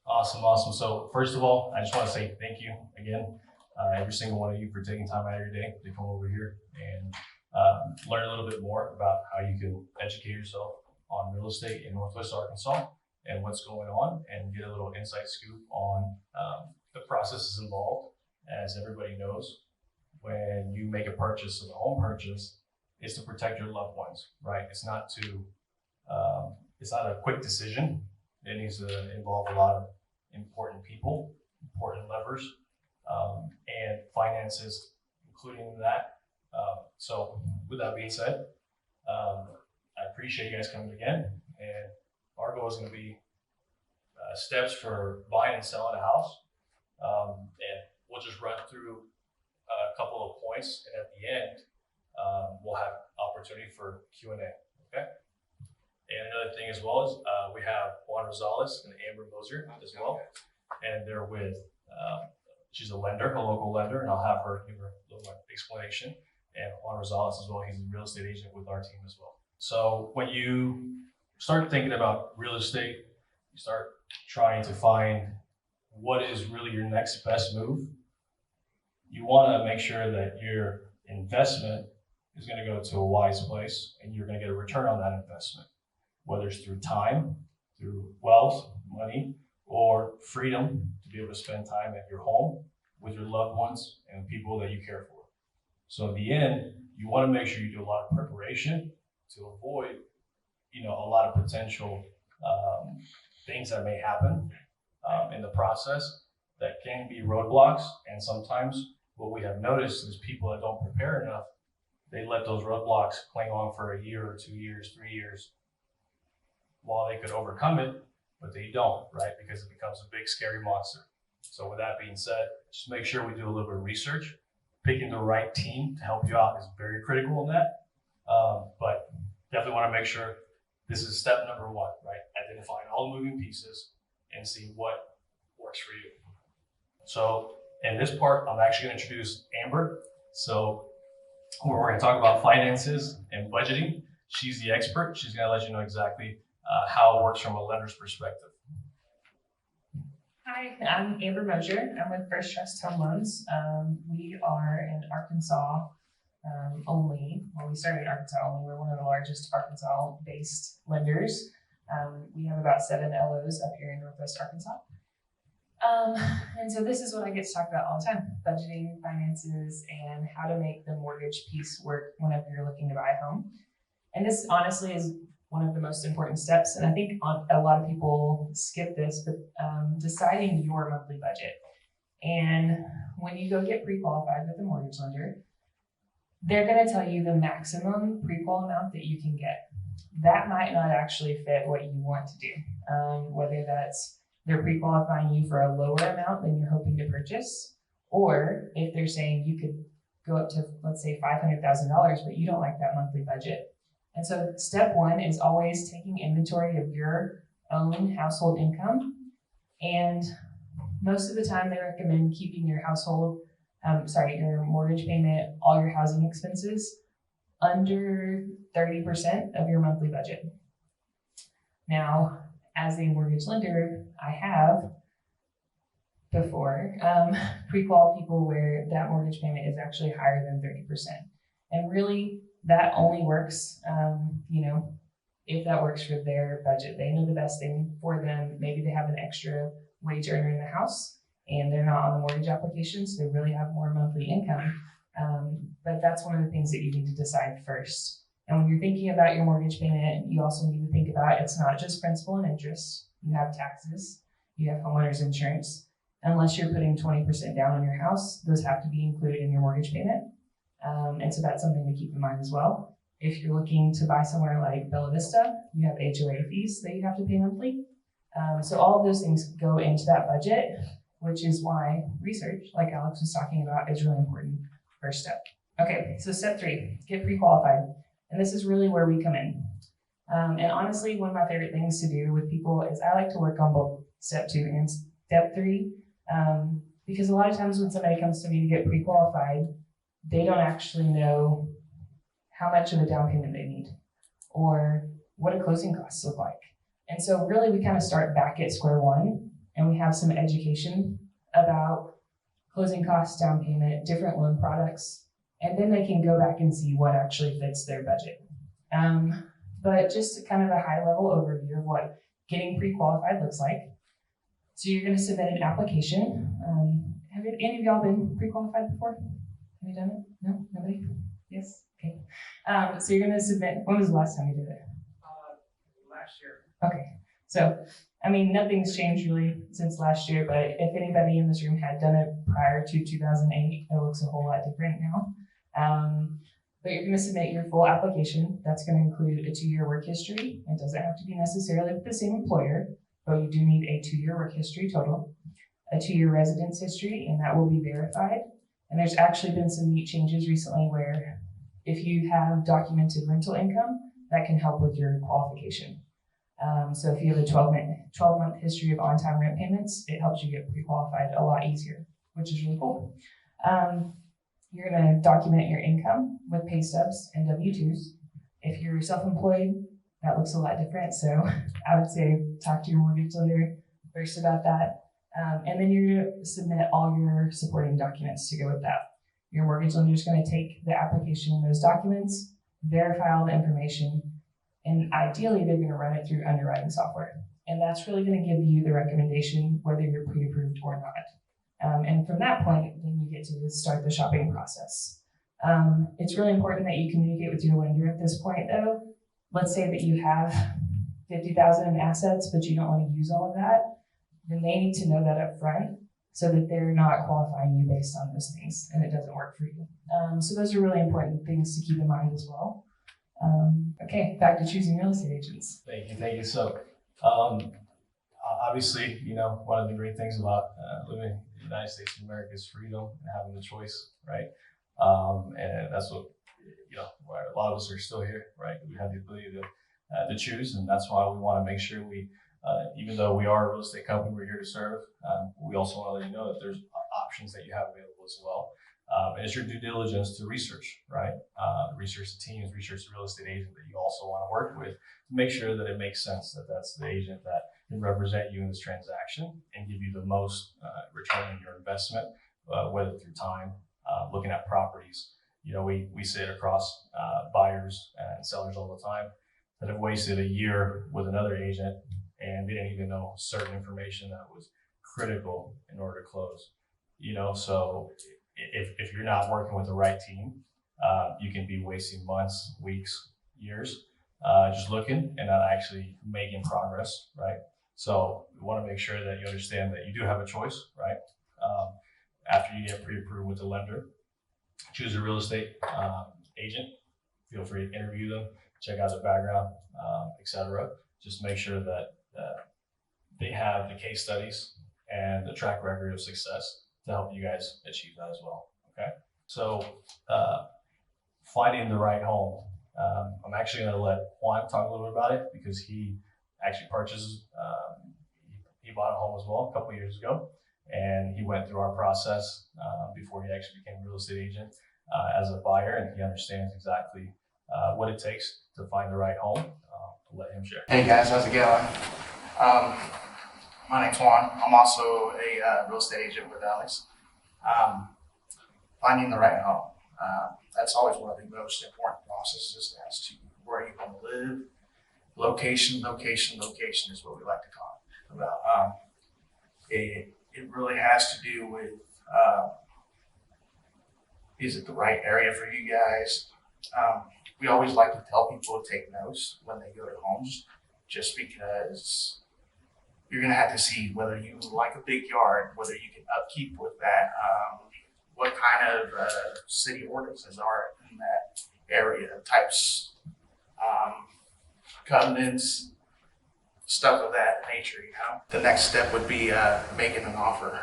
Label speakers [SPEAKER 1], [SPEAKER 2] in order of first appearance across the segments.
[SPEAKER 1] Awesome, awesome. So first of all, I just want to say thank you again, every single one of you for taking time out of your day to come over here and learn a little bit more about how you can educate yourself on real estate in Northwest Arkansas and what's going on, and get a little inside scoop on the processes involved. As everybody knows, when you make a purchase, a home purchase, is to protect your loved ones, right? It's not a quick decision. It needs to involve a lot of important people, important levers, and finances, including that. So with that being said, I appreciate you guys coming again. And our goal is going to be steps for buying and selling a house. And we'll just run through a couple of points, and at the end, we'll have opportunity for Q&A. Okay. And another thing as well is we have Juan Rosales and Amber Moser as well, and they're with she's a lender, a local lender, and I'll have her give her a little explanation. And Juan Rosales as well, he's a real estate agent with our team as well. So when you start thinking about real estate, you start trying to find what is really your next best move. You want to make sure that your investment is going to go to a wise place and you're going to get a return on that investment, whether it's through time, through wealth, money, or freedom to be able to spend time at your home with your loved ones and people that you care for. So in the end, you want to make sure you do a lot of preparation to avoid, a lot of potential things that may happen in the process that can be roadblocks. And sometimes what we have noticed is people that don't prepare enough, they let those roadblocks cling on for a year or 2 years, 3 years, while they could overcome it, but they don't, right? Because it becomes a big, scary monster. So with that being said, just make sure we do a little bit of research. Picking the right team to help you out is very critical in that. But definitely want to make sure this is step number one, right? Identifying all the moving pieces and see what works for you. So in this part, I'm actually going to introduce Amber. So we're going to talk about finances and budgeting. She's the expert. She's going to let you know exactly how it works from a lender's perspective.
[SPEAKER 2] Hi, I'm Amber Mosier. I'm with First Trust Home Loans. We are in Arkansas only. Well, we started in Arkansas only. We're one of the largest Arkansas-based lenders. We have about 7 LOs up here in Northwest Arkansas. And so this is what I get to talk about all the time: budgeting, finances, and how to make the mortgage piece work whenever you're looking to buy a home. And this honestly is one of the most important steps. And I think a lot of people skip this, but deciding your monthly budget. And when you go get pre-qualified with a mortgage lender, they're going to tell you the maximum pre-qual amount that you can get. That might not actually fit what you want to do, whether that's they're pre-qualifying you for a lower amount than you're hoping to purchase, or if they're saying you could go up to, let's say, $500,000, but you don't like that monthly budget. And so step one is always taking inventory of your own household income. And most of the time they recommend keeping your your mortgage payment, all your housing expenses under 30% of your monthly budget. Now, as a mortgage lender, I have before pre-qual people where that mortgage payment is actually higher than 30%. And really, that only works, if that works for their budget. They know the best thing for them. Maybe they have an extra wage earner in the house and they're not on the mortgage application, so they really have more monthly income. But that's one of the things that you need to decide first. And when you're thinking about your mortgage payment, you also need to think about it's not just principal and interest. You have taxes, you have homeowner's insurance. Unless you're putting 20% down on your house, those have to be included in your mortgage payment. And so that's something to keep in mind as well. If you're looking to buy somewhere like Bella Vista, you have HOA fees that you have to pay monthly. So all of those things go into that budget, which is why research, like Alex was talking about, is really important. First step. Okay, so step 3, get pre-qualified. And this is really where we come in. And honestly, one of my favorite things to do with people is I like to work on both step 2 and step 3. Because a lot of times when somebody comes to me to get pre-qualified, they don't actually know how much of a down payment they need or what a closing costs look like. And so really we kind of start back at square one and we have some education about closing costs, down payment, different loan products, and then they can go back and see what actually fits their budget. But just kind of a high level overview of what getting pre-qualified looks like. So you're going to submit an application. Have any of y'all been pre-qualified before? Have you done it? No? Nobody? Yes? Okay. So you're going to submit, when was the last time you did it?
[SPEAKER 3] Last year.
[SPEAKER 2] Okay. So, I mean, nothing's changed really since last year, but if anybody in this room had done it prior to 2008, it looks a whole lot different now. But you're going to submit your full application. That's going to include a 2-year work history. It doesn't have to be necessarily with the same employer, but you do need a 2-year work history total, a 2-year residence history, and that will be verified. And there's actually been some neat changes recently where if you have documented rental income, that can help with your qualification. So if you have a 12-month history of on-time rent payments, it helps you get pre-qualified a lot easier, which is really cool. You're going to document your income with pay stubs and W-2s. If you're self-employed, that looks a lot different. So I would say talk to your mortgage lender first about that. And then you're going to submit all your supporting documents to go with that. Your mortgage lender is going to take the application and those documents, verify all the information, and ideally they're going to run it through underwriting software. And that's really going to give you the recommendation whether you're pre-approved or not. And from that point, then you get to start the shopping process. It's really important that you communicate with your lender at this point though. Let's say that you have $50,000 in assets, but you don't want to use all of that. Then they need to know that up front so that they're not qualifying you based on those things and it doesn't work for you. So those are really important things to keep in mind as well. Okay, back to choosing real estate agents.
[SPEAKER 1] Thank you. So, obviously, one of the great things about living in the United States of America is freedom and having the choice, right? And that's what, why a lot of us are still here, right? We have the ability to choose, and that's why we want to make sure we, even though we are a real estate company, we're here to serve. We also want to let you know that there's options that you have available as well. And it's your due diligence to research, right? Research the teams, research the real estate agent that you also want to work with to make sure that it makes sense that that's the agent that can represent you in this transaction and give you the most return on your investment, whether through time, looking at properties. We sit across buyers and sellers all the time that have wasted a year with another agent and they didn't even know certain information that was critical in order to close. So if you're not working with the right team, you can be wasting months, weeks, years, just looking and not actually making progress, right? So we want to make sure that you understand that you do have a choice, right? After you get pre-approved with the lender, choose a real estate agent. Feel free to interview them, check out their background, etc. Just make sure that they have the case studies and the track record of success to help you guys achieve that as well. Okay. So finding the right home. I'm actually going to let Juan talk a little bit about it because he actually purchased, he bought a home as well a couple of years ago. And he went through our process before he actually became a real estate agent as a buyer, and he understands exactly what it takes to find the right home. I'll let him share.
[SPEAKER 3] Hey guys, how's it going? My name's Juan. I'm also a real estate agent with Alex. Finding the right home. That's always one of the most important processes as to where you want to live. Location is what we like to talk about. It really has to do with, is it the right area for you guys? We always like to tell people to take notes when they go to homes, just because you're going to have to see whether you like a big yard, whether you can upkeep with that, what kind of city ordinances are in that area, types, covenants, stuff of that nature, The next step would be making an offer.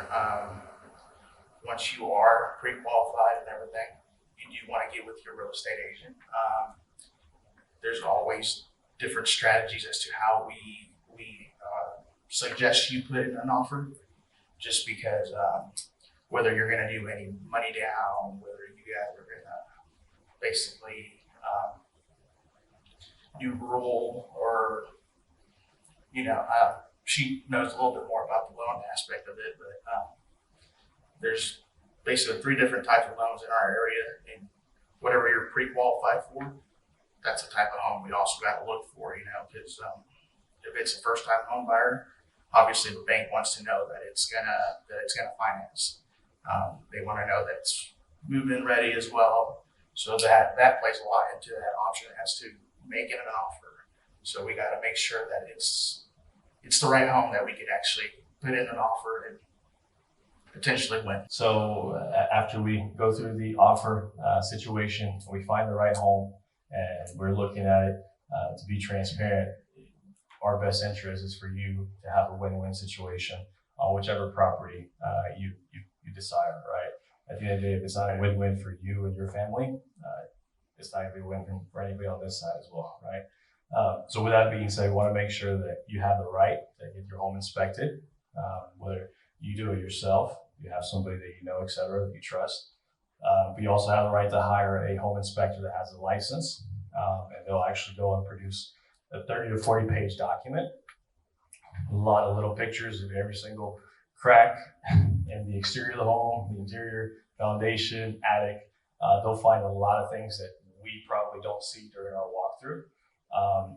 [SPEAKER 3] Once you are pre-qualified and everything, you do want to get with your real estate agent. There's always different strategies as to how we suggest you put in an offer, just because whether you're going to do any money down, whether you guys are going to basically do rural or she knows a little bit more about the loan aspect of it, but there's basically 3 different types of loans in our area, and whatever you're pre-qualified for, that's the type of home we also got to look for, because if it's a first-time home buyer, obviously the bank wants to know that it's gonna finance. They want to know that it's move-in ready as well, so that plays a lot into that option as to making an offer. So we got to make sure that it's the right home that we could actually put in an offer and potentially win.
[SPEAKER 1] So after we go through the offer situation, we find the right home and we're looking at it to be transparent. Our best interest is for you to have a win-win situation on whichever property you desire, right? At the end of the day, if it's not a win-win for you and your family, it's not going to be a win-win for anybody on this side as well, right? So with that being said, we want to make sure that you have the right to get your home inspected, whether you do it yourself, you have somebody that you know, et cetera, that you trust. But you also have the right to hire a home inspector that has a license, and they'll actually go and produce a 30 to 40 page document, a lot of little pictures of every single crack in the exterior of the home, the interior, foundation, attic. They'll find a lot of things that we probably don't see during our walkthrough.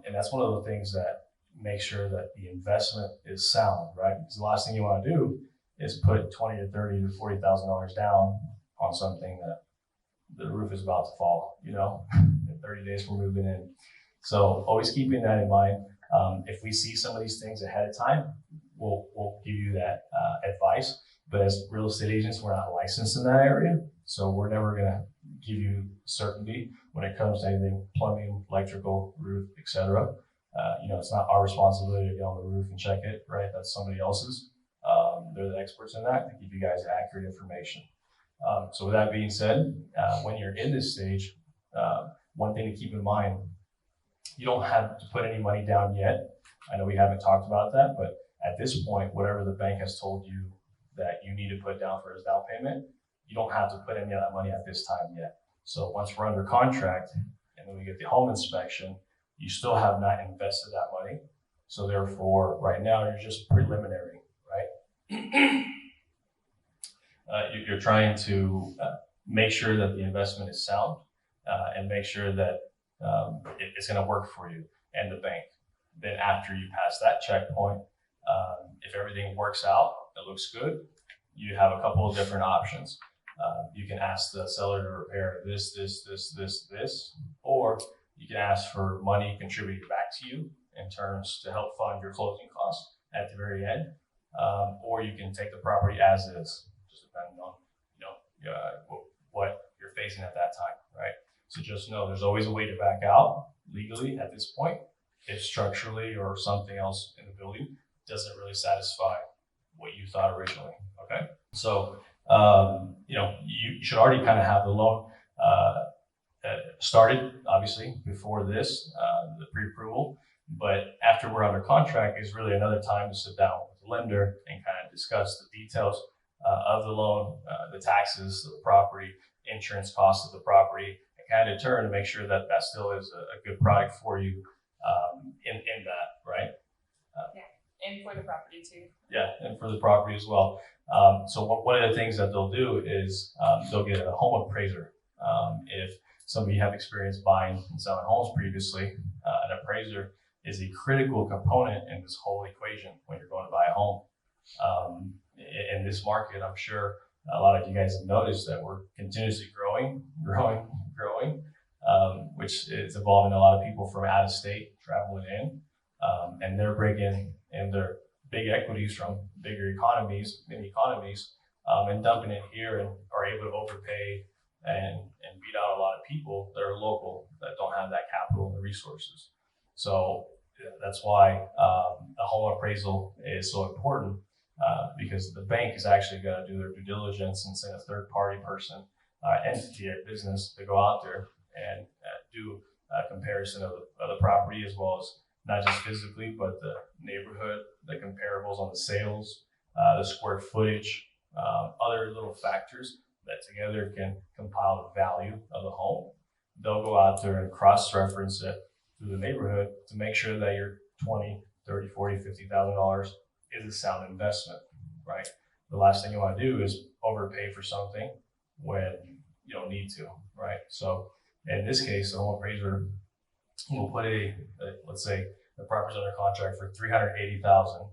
[SPEAKER 1] And that's one of the things that make sure that the investment is sound, right? Because the last thing you want to do is put $20 to $30 to $40,000 down on something that the roof is about to fall, in 30 days we're moving in. So always keeping that in mind. If we see some of these things ahead of time, we'll give you that advice. But as real estate agents, we're not licensed in that area. So we're never going to give you certainty when it comes to anything plumbing, electrical, roof, etc. It's not our responsibility to get on the roof and check it, right? That's somebody else's. They're the experts in that to give you guys accurate information. So with that being said, when you're in this stage, one thing to keep in mind, you don't have to put any money down yet. I know we haven't talked about that, but at this point, whatever the bank has told you that you need to put down for his down payment, you don't have to put any of that money at this time yet. So once we're under contract and then we get the home inspection, you still have not invested that money. So therefore, right now, you're just preliminary, right? You're trying to make sure that the investment is sound and make sure that it's going to work for you and the bank. Then after you pass that checkpoint, if everything works out, it looks good, you have a couple of different options. You can ask the seller to repair this, or you can ask for money contributed back to you in terms to help fund your closing costs at the very end, or you can take the property as is, just depending on what you're facing at that time, right? So just know there's always a way to back out legally at this point if structurally or something else in the building doesn't really satisfy what you thought originally, okay? So, you should already kind of have the loan started, obviously, before this, the pre-approval. But after we're under contract is really another time to sit down with the lender and kind of discuss the details of the loan, the taxes of the property, insurance costs of the property, and kind of determine to make sure that that still is a good product for you in that, right?
[SPEAKER 2] And for the property too.
[SPEAKER 1] Yeah, and for the property as well. So one of the things that they'll do is they'll get a home appraiser. If some of you have experience buying and selling homes previously, an appraiser is a critical component in this whole equation when you're going to buy a home. In this market, I'm sure a lot of you guys have noticed that we're continuously growing, which is involving a lot of people from out of state traveling in, and they're bringing in their big equities from bigger economies, mini economies, and dumping it here and are able to overpay and beat out a lot of people that are local that don't have that capital and the resources. So that's why the home appraisal is so important, because the bank is actually going to do their due diligence and send a third-party person, entity or business to go out there and do a comparison of the property, as well as not just physically, but the neighborhood, the comparables on the sales, the square footage, other little factors that together can compile the value of the home. They'll go out there and cross-reference it through the neighborhood to make sure that your 20, $30, $40, $50,000 is a sound investment, right? The last thing you want to do is overpay for something when you don't need to, right? So in this case, the home appraiser will put let's say the property's under contract for $380,000.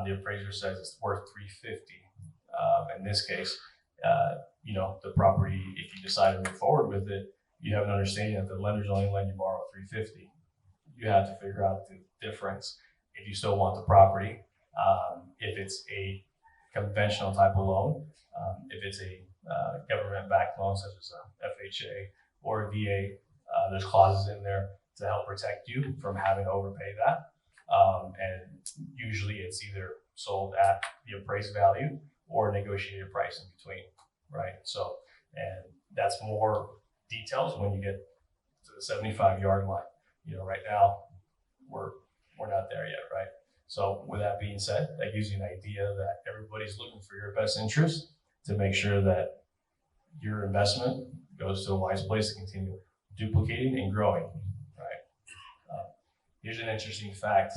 [SPEAKER 1] The appraiser says it's worth $350. In this case, the property, if you decide to move forward with it, you have an understanding that the lender's only letting you borrow $350. You have to figure out the difference if you still want the property. If it's a conventional type of loan, if it's a government-backed loan such as a FHA or a VA, there's clauses in there to help protect you from having to overpay that. And usually it's either sold at the appraised value or negotiated price in between, right? So, and that's more details when you get to the 75-yard line. Right now we're not there yet, right? So with that being said, that gives you an idea that everybody's looking for your best interest to make sure that your investment goes to a wise place to continue duplicating and growing, right? Here's an interesting fact.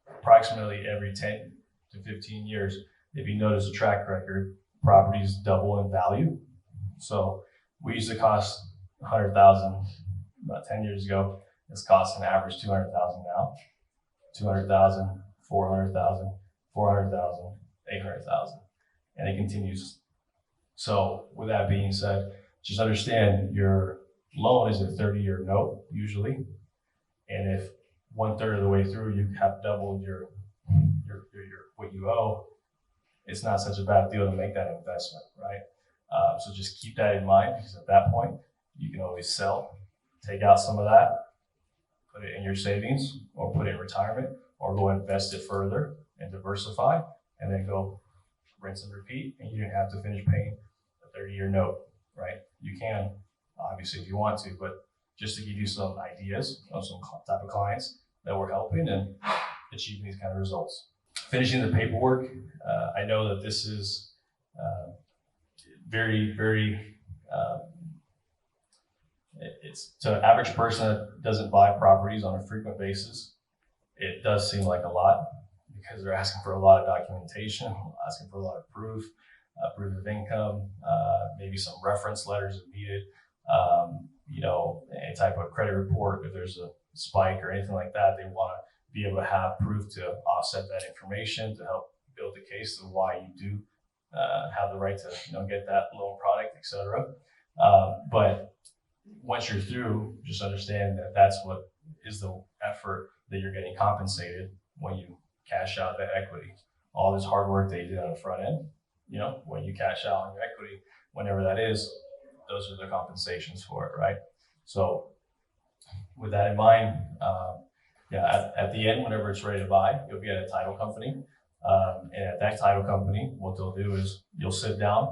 [SPEAKER 1] Approximately every 10 to 15 years, if you notice a track record, properties double in value. So we used to cost $100,000 about 10 years ago. It's costing an average $200,000 now. 200,000, 400,000, 400,000, 800,000, and it continues. So with that being said, just understand your loan is a 30-year note usually, and if 1/3 of the way through you have doubled your what you owe, it's not such a bad deal to make that investment, right? So just keep that in mind, because at that point you can always sell, take out some of that, put it in your savings, or put it in retirement, or go invest it further and diversify, and then go rinse and repeat, and you didn't have to finish paying a 30-year note, right? You can, obviously, if you want to, but just to give you some ideas of some type of clients that we're helping and achieving these kind of results. Finishing the paperwork, I know that this is very, very, it's to an average person that doesn't buy properties on a frequent basis, it does seem like a lot, because they're asking for a lot of documentation, asking for a lot of proof of income, maybe some reference letters if needed, any type of credit report if there's a spike or anything like that. They want to be able to have proof to offset that information to help build the case of why you do have the right to get that loan product, etc. But once you're through, just understand that that's what is the effort that you're getting compensated when you cash out that equity. All this hard work that you did on the front end, when you cash out on your equity, whenever that is, those are the compensations for it, right? So with that in mind, at the end, whenever it's ready to buy, you'll be at a title company. And at that title company, what they'll do is you'll sit down.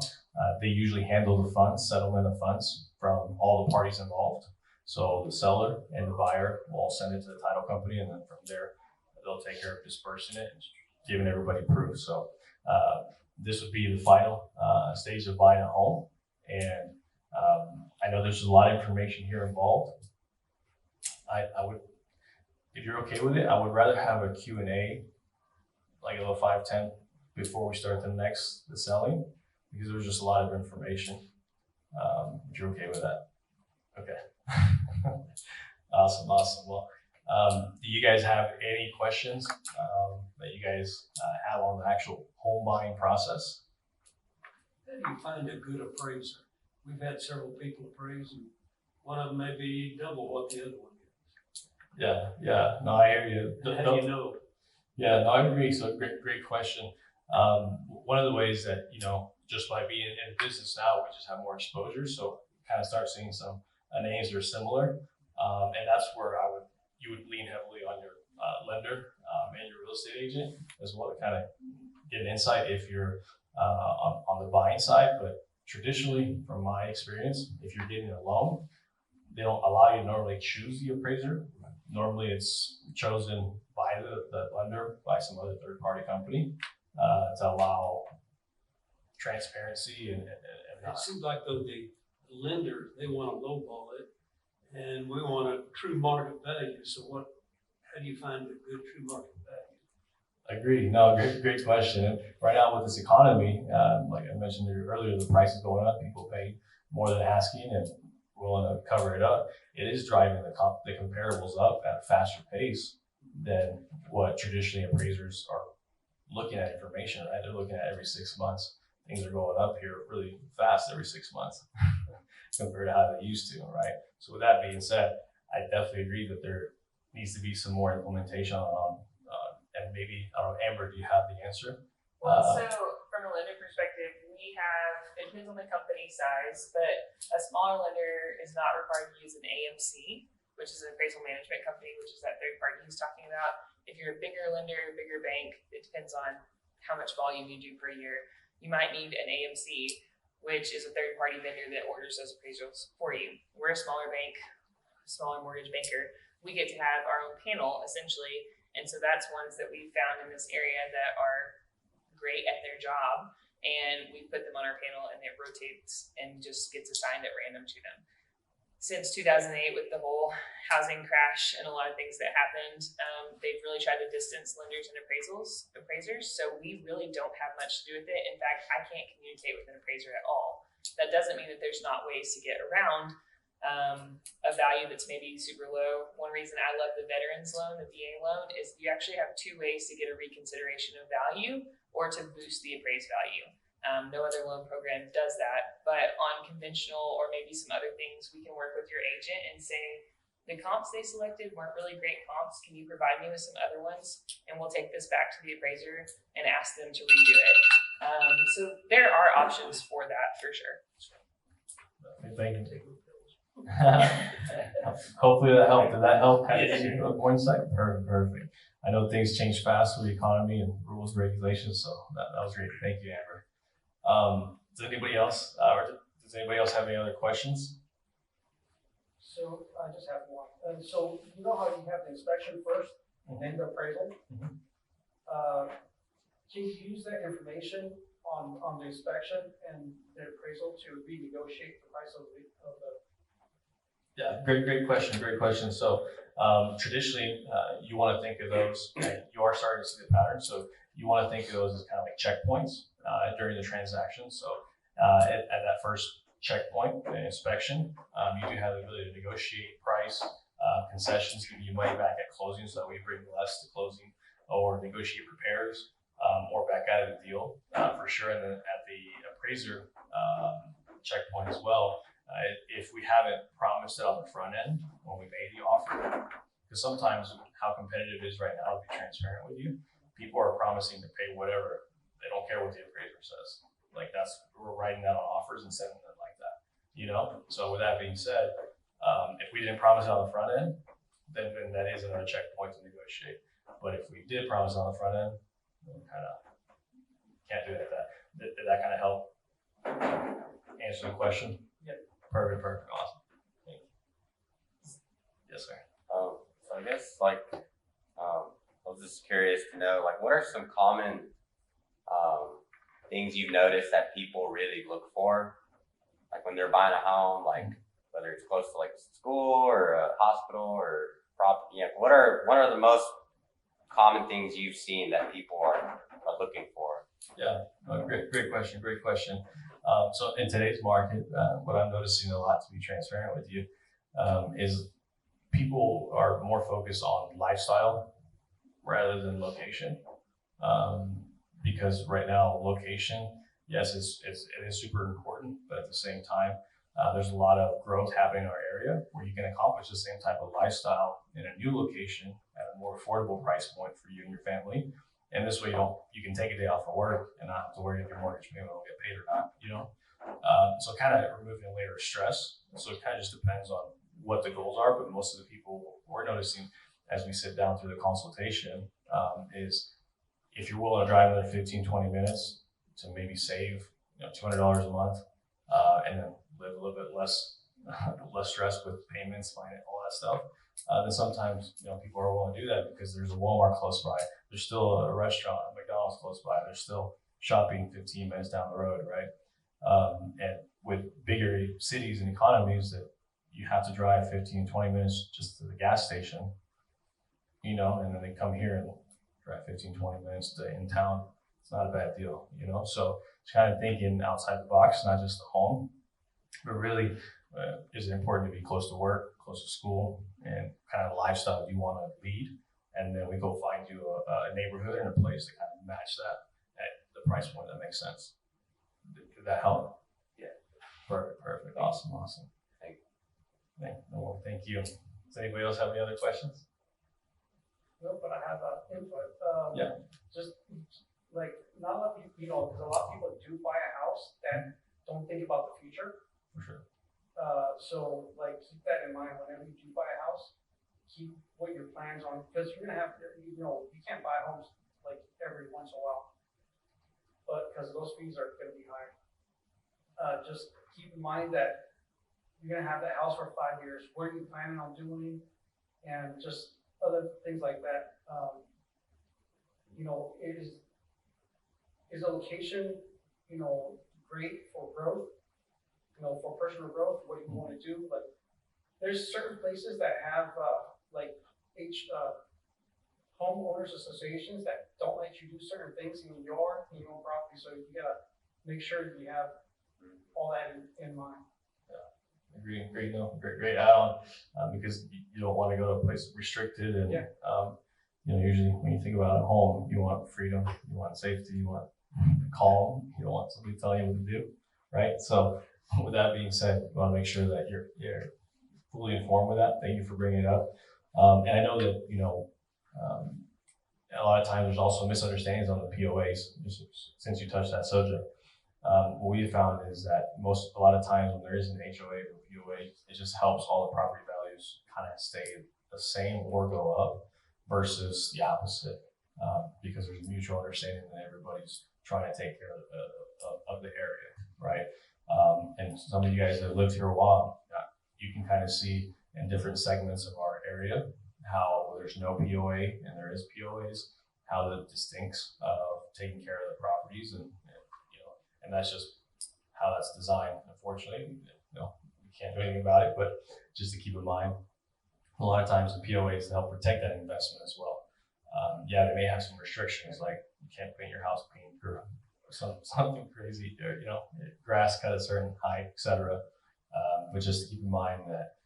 [SPEAKER 1] They usually handle the funds, settlement of funds from all the parties involved. So the seller and the buyer will all send it to the title company, and then from there, they'll take care of dispersing it and giving everybody proof. So this would be the final stage of buying a home. And I know there's a lot of information here involved. I would, if you're okay with it, I would rather have a Q&A, like a little 5-10 before we start the selling, because there's just a lot of information. If you're okay with that. Okay. Awesome. Well, do you guys have any questions that you guys have on the actual home buying process?
[SPEAKER 4] How do you find a good appraiser? We've had several people appraise, and one of them may be double what the other one is.
[SPEAKER 1] Yeah. No, I hear you.
[SPEAKER 4] How do you know?
[SPEAKER 1] Yeah, no, I agree. So great question. One of the ways that, just by being in business now, we just have more exposure. So kind of start seeing some names that are similar. And that's where you would lean heavily on your lender and your real estate agent as well to kind of get an insight if you're on the buying side. But traditionally, from my experience, if you're getting a loan, they don't allow you to normally choose the appraiser. Normally it's chosen by the lender, by some other third-party company to allow transparency and
[SPEAKER 4] It seems like though the lender, they want to lowball it, and we want a true market value. So how do you find a good true market value?
[SPEAKER 1] Agree. No, great question. And right now with this economy, like I mentioned earlier, the price is going up. People pay more than asking and willing to cover it up. It is driving the comparables up at a faster pace than what traditionally appraisers are looking at information, right? They're looking at every 6 months. Things are going up here really fast every 6 months compared to how they used to, right? So with that being said, I definitely agree that there needs to be some more implementation on and maybe, I don't know, Amber, do you have the answer?
[SPEAKER 2] Well, so from a lender perspective, we have, it depends on the company size, but a smaller lender is not required to use an AMC, which is an appraisal management company, which is that third party he's talking about. If you're a bigger lender, bigger bank, it depends on how much volume you do per year. You might need an AMC, which is a third party vendor that orders those appraisals for you. We're a smaller bank, smaller mortgage banker. We get to have our own panel essentially. And so that's ones that we found in this area that are great at their job. And we put them on our panel and it rotates and just gets assigned at random to them. Since 2008 with the whole housing crash and a lot of things that happened, they've really tried to distance lenders and appraisers. So we really don't have much to do with it. In fact, I can't communicate with an appraiser at all. That doesn't mean that there's not ways to get around a value that's maybe super low. One reason I love the veterans loan, the VA loan, is you actually have 2 ways to get a reconsideration of value or to boost the appraised value. No other loan program does that, but on conventional or maybe some other things, we can work with your agent and say, the comps they selected weren't really great comps. Can you provide me with some other ones? And we'll take this back to the appraiser and ask them to redo it. So there are options for that for sure.
[SPEAKER 1] Thank you. Hopefully that helped. Did that help? Kind of give you a more insight? Perfect. I know things change fast with the economy and rules and regulations, so that was great. Thank you, Amber. Does anybody else, have any other questions?
[SPEAKER 5] So I just have one. So you know how you have the inspection first and then the appraisal?
[SPEAKER 1] Mhm.
[SPEAKER 5] Can you use that information on the inspection and the appraisal to renegotiate the price of the
[SPEAKER 1] Yeah, great question. So traditionally, you want to think of those, and you are starting to see the pattern. So you want to think of those as kind of like checkpoints during the transaction. So at that first checkpoint, the inspection, you do have the ability to negotiate price, concessions, give you money back at closing, so that we bring less to closing, or negotiate repairs, or back out of the deal for sure. And then at the appraiser checkpoint as well. If we haven't promised it on the front end when we made the offer, because sometimes how competitive it is right now, to be transparent with you, people are promising to pay whatever. They don't care what the appraiser says. Like we're writing that on offers and sending them like that, So with that being said, if we didn't promise it on the front end, then that is another checkpoint to negotiate. But if we did promise it on the front end, then we kind of can't do that. Did that kind of help answer the question? Perfect, awesome. Thank you. Yes, sir.
[SPEAKER 6] So I guess I was just curious to know, what are some common things you've noticed that people really look for, when they're buying a home, whether it's close to a school or a hospital or property? What are the most common things you've seen that people are looking for?
[SPEAKER 1] Yeah, great question. So in today's market, what I'm noticing a lot, to be transparent with you, is people are more focused on lifestyle rather than location. Because right now, location, yes, it is super important, but at the same time, there's a lot of growth happening in our area where you can accomplish the same type of lifestyle in a new location at a more affordable price point for you and your family. And this way you can take a day off of work and not have to worry if your mortgage payment will get paid or not, So kind of removing a layer of stress. So it kind of just depends on what the goals are, but most of the people we're noticing as we sit down through the consultation is if you're willing to drive another 15, 20 minutes to maybe save $200 a month and then live a little bit less stress with payments, finance, all that stuff, then sometimes people are willing to do that because there's a Walmart close by. There's still a restaurant, a McDonald's close by. There's still shopping 15 minutes down the road, right? And with bigger cities and economies that you have to drive 15, 20 minutes just to the gas station, you know, and then they come here and drive 15, 20 minutes to in town. It's not a bad deal, you know? So it's kind of thinking outside the box, not just the home, but really is it important to be close to work, close to school, and kind of lifestyle you want to lead. And then we go find you a neighborhood and a place to kind of match that at the price point that makes sense. Did that help?
[SPEAKER 6] Yeah.
[SPEAKER 1] Perfect. Awesome.
[SPEAKER 6] Thank
[SPEAKER 1] Thank you. Does anybody else have any other questions?
[SPEAKER 5] No, but I have input.
[SPEAKER 1] Yeah.
[SPEAKER 5] Just like, not a lot of people, you know, because a lot of people do buy a house that don't think about the future.
[SPEAKER 1] For sure.
[SPEAKER 5] So like, keep that in mind whenever you do buy a house. Keep what your plans on, because you're gonna have, you know, you can't buy homes like every once in a while, but because those fees are gonna be high. Just keep in mind that you're gonna have that house for 5 years. What are you planning on doing? And just other things like that. You know, is the location, you know, great for growth? You know, for personal growth, what do you want to do? Like, there's certain places that have like homeowners associations that don't let you do certain things in your property. So you gotta make sure you have all that in mind.
[SPEAKER 1] Great add-on, because you don't want to go to a place restricted and, you know, usually when you think about a home, you want freedom, you want safety, you want calm, you don't want somebody telling you what to do, right? So with that being said, you want to make sure that you're fully informed with that. Thank you for bringing it up. And I know that, you know, a lot of times there's also misunderstandings on the POAs, since you touched that subject. What we found is that a lot of times when there is an HOA or POA, it just helps all the property values kind of stay the same or go up versus the opposite, because there's mutual understanding that everybody's trying to take care of the area, right? And some of you guys that have lived here a while, you can kind of see in different segments of our area how there's no POA and there is POAs, how the distincts of taking care of the properties, and you know, and that's just how that's designed. Unfortunately, you know, we can't do anything about it, but just to keep in mind, a lot of times the POAs help protect that investment as well. Yeah, they may have some restrictions, like you can't paint your house pink or something crazy, or, you know, grass cut a certain height, etc. But just to keep in mind that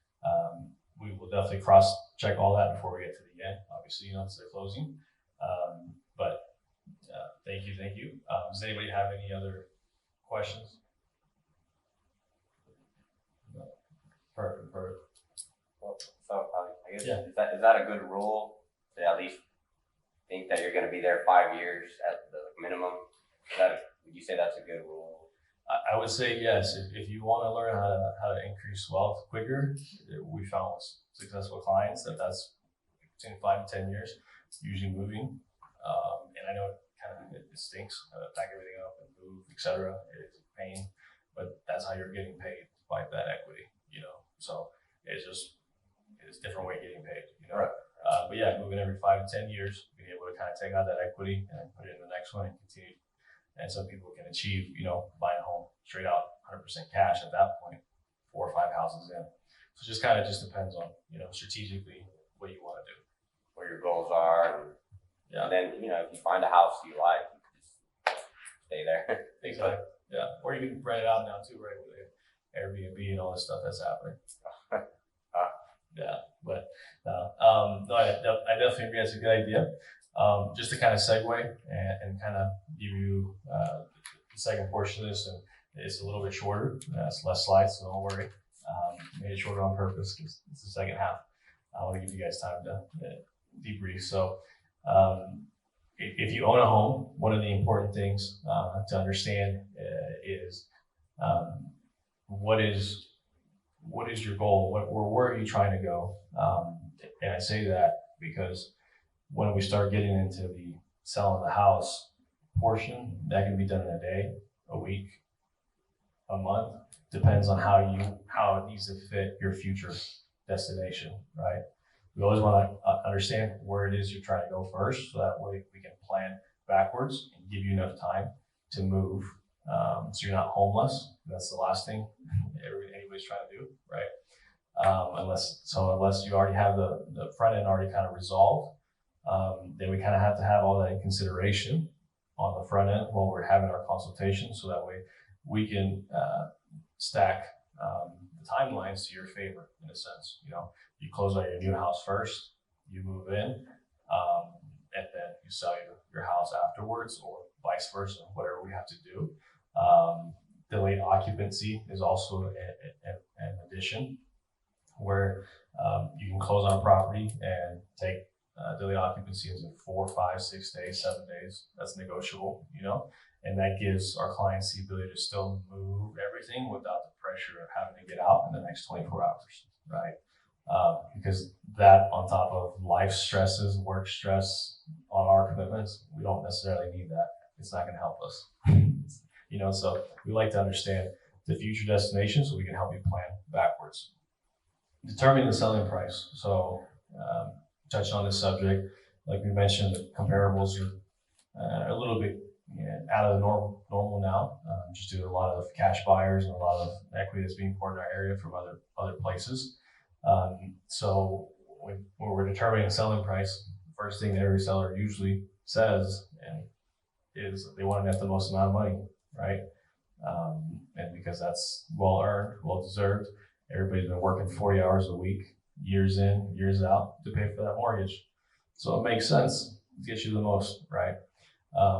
[SPEAKER 1] we will definitely cross-check all that before we get to the end. Obviously, you know, it's the closing. But thank you. Does anybody have any other questions? No. Perfect.
[SPEAKER 6] So I guess,
[SPEAKER 1] Yeah.
[SPEAKER 6] is that a good rule to at least think that you're going to be there 5 years at the minimum? Would you say that's a good rule?
[SPEAKER 1] I would say yes. If you want to learn how to increase wealth quicker, we found with successful clients that's between 5 to 10 years, usually moving. And I know it stinks, pack everything up and move, etc. It's a pain, but that's how you're getting paid by that equity, you know. So it's a different way of getting paid, you know.
[SPEAKER 6] Right.
[SPEAKER 1] But yeah, moving every 5 to 10 years, being able to kind of take out that equity and put it in the next one and continue. And some people can achieve, you know, buying a home straight out 100% cash at that point, 4 or 5 houses in. So it just kind of depends on, you know, strategically what you want to do.
[SPEAKER 6] Where your goals are. And then, you know, if you find a house you like, you can just stay there.
[SPEAKER 1] Exactly. Yeah. Or you can rent it out now too, right? With Airbnb and all this stuff that's happening. Yeah. But no, I definitely agree that's a good idea. Just to kind of segue and kind of give you the second portion of this, and it's a little bit shorter. It's less slides, so don't worry. Made it shorter on purpose because it's the second half. I want to give you guys time to debrief. So, if you own a home, one of the important things to understand is what is your goal? Where are you trying to go? And I say that because when we start getting into the selling the house portion, that can be done in a day, a week, a month. Depends on how it needs to fit your future destination, right? We always want to understand where it is you're trying to go first, so that way we can plan backwards and give you enough time to move, so you're not homeless. That's the last thing anybody's trying to do, right? Unless you already have the front end already kind of resolved, then we kind of have to have all that in consideration on the front end while we're having our consultation, so that way we can stack the timelines to your favor, in a sense. You know, you close on your new house first, you move in, and then you sell your house afterwards, or vice versa, whatever we have to do. Delayed occupancy is also an addition, where you can close on a property and take delayed occupancy into 4, 5, 6 days, 7 days. That's negotiable, you know, and that gives our clients the ability to still move everything without the pressure of having to get out in the next 24 hours, right? Because that, on top of life stresses, work stress on our commitments, we don't necessarily need that. It's not going to help us. You know, so we like to understand the future destination so we can help you plan backwards. Determining the selling price. So, touching on this subject, like we mentioned, the comparables are a little bit out of the normal now, just due to a lot of cash buyers and a lot of equity that's being poured in our area from other places. So when we're determining selling price, the first thing that every seller usually says is they want to net the most amount of money, right? And because that's well earned, well deserved. Everybody's been working 40 hours a week, years in, years out, to pay for that mortgage. So it makes sense to get you the most, right?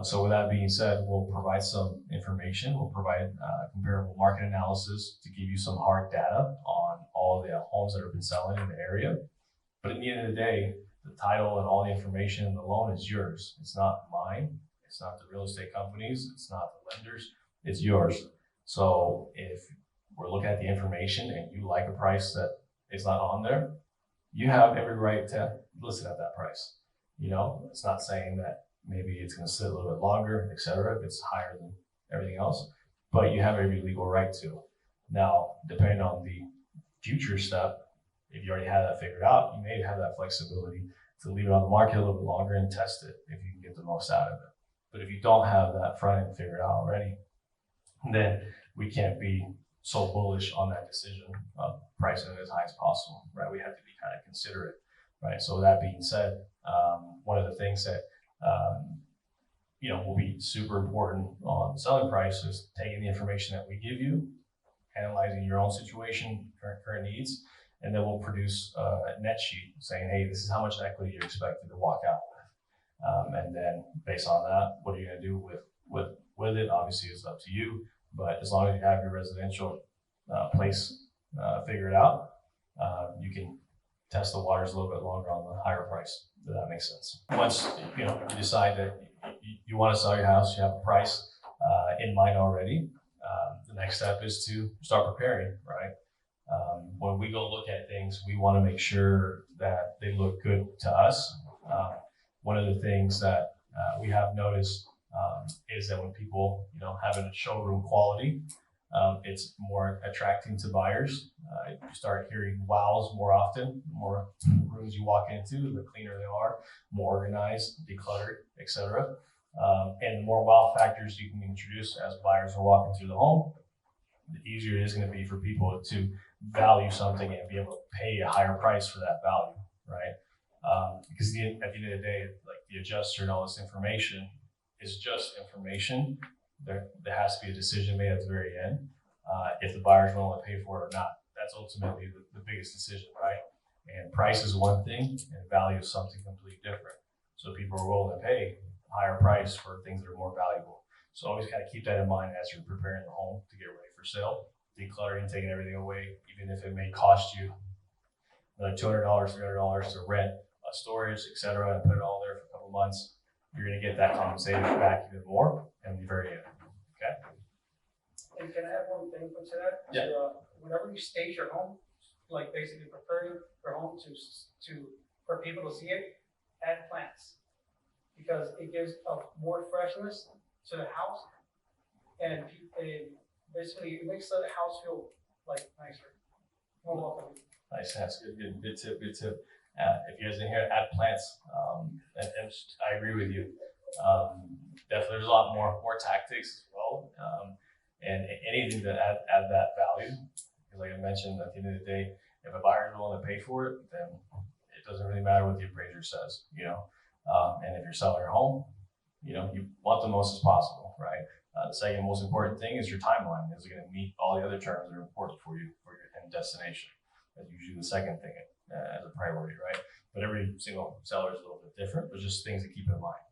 [SPEAKER 1] So with that being said, we'll provide some information. We'll provide comparable market analysis to give you some hard data on all the homes that have been selling in the area. But at the end of the day, the title and all the information in the loan is yours. It's not mine. It's not the real estate companies. It's not the lenders. It's yours. So if we're looking at the information and you like a price that is not on there, you have every right to list it at that price. You know, it's not saying that maybe it's going to sit a little bit longer, et cetera, if it's higher than everything else, but you have every legal right to. Now, depending on the future step, if you already have that figured out, you may have that flexibility to leave it on the market a little bit longer and test it if you can get the most out of it. But if you don't have that front end figured out already, then we can't be so bullish on that decision of pricing it as high as possible, right? We have to be kind of considerate, right? So that being said, one of the things that you know, will be super important on selling price is taking the information that we give you, analyzing your own situation, current needs, and then we'll produce a net sheet saying, hey, this is how much equity you're expected to walk out with. And then based on that, what are you going to do with it? Obviously, it's up to you, but as long as you have your residential place figured out, you can test the waters a little bit longer on the higher price. Does that make sense? Once you decide that you want to sell your house, you have a price in mind already. The next step is to start preparing, right? When we go look at things, we want to make sure that they look good to us. One of the things that we have noticed is that when people, have a showroom quality, it's more attracting to buyers. You start hearing wows more often. The more rooms you walk into, the cleaner they are, more organized, decluttered, etc. And the more wow factors you can introduce as buyers are walking through the home, the easier it is going to be for people to value something and be able to pay a higher price for that value, right? Because at the end of the day, like the adjuster and all this information is just information. There has to be a decision made at the very end. If the buyer's willing to pay for it or not, that's ultimately the biggest decision, right? And price is one thing, and value is something completely different. So people are willing to pay a higher price for things that are more valuable. So always kind of keep that in mind as you're preparing the home to get ready for sale. Decluttering, taking everything away, even if it may cost you another $200, $300 to rent a storage, etc., and put it all there for a couple months, you're going to get that compensated back even more in the very end. Okay.
[SPEAKER 5] And can I add one thing to that?
[SPEAKER 1] Yeah.
[SPEAKER 5] Whenever you stage your home, like basically preparing your home for people to see it, add plants, because it gives more freshness to the house, and basically it makes the house feel like nicer, more welcoming.
[SPEAKER 1] Nice, that's good tip. If you guys didn't hear, add plants. And I agree with you. Definitely, there's a lot more tactics as well, and anything to add that value. Because, like I mentioned, at the end of the day, if a buyer is willing to pay for it, then it doesn't really matter what the appraiser says. And if you're selling your home, you know, you want the most as possible, right? The second most important thing is your timeline. Is it going to meet all the other terms that are important for you for your end destination? That's usually the second thing as a priority, right? But every single seller is a little bit different, but just things to keep in mind.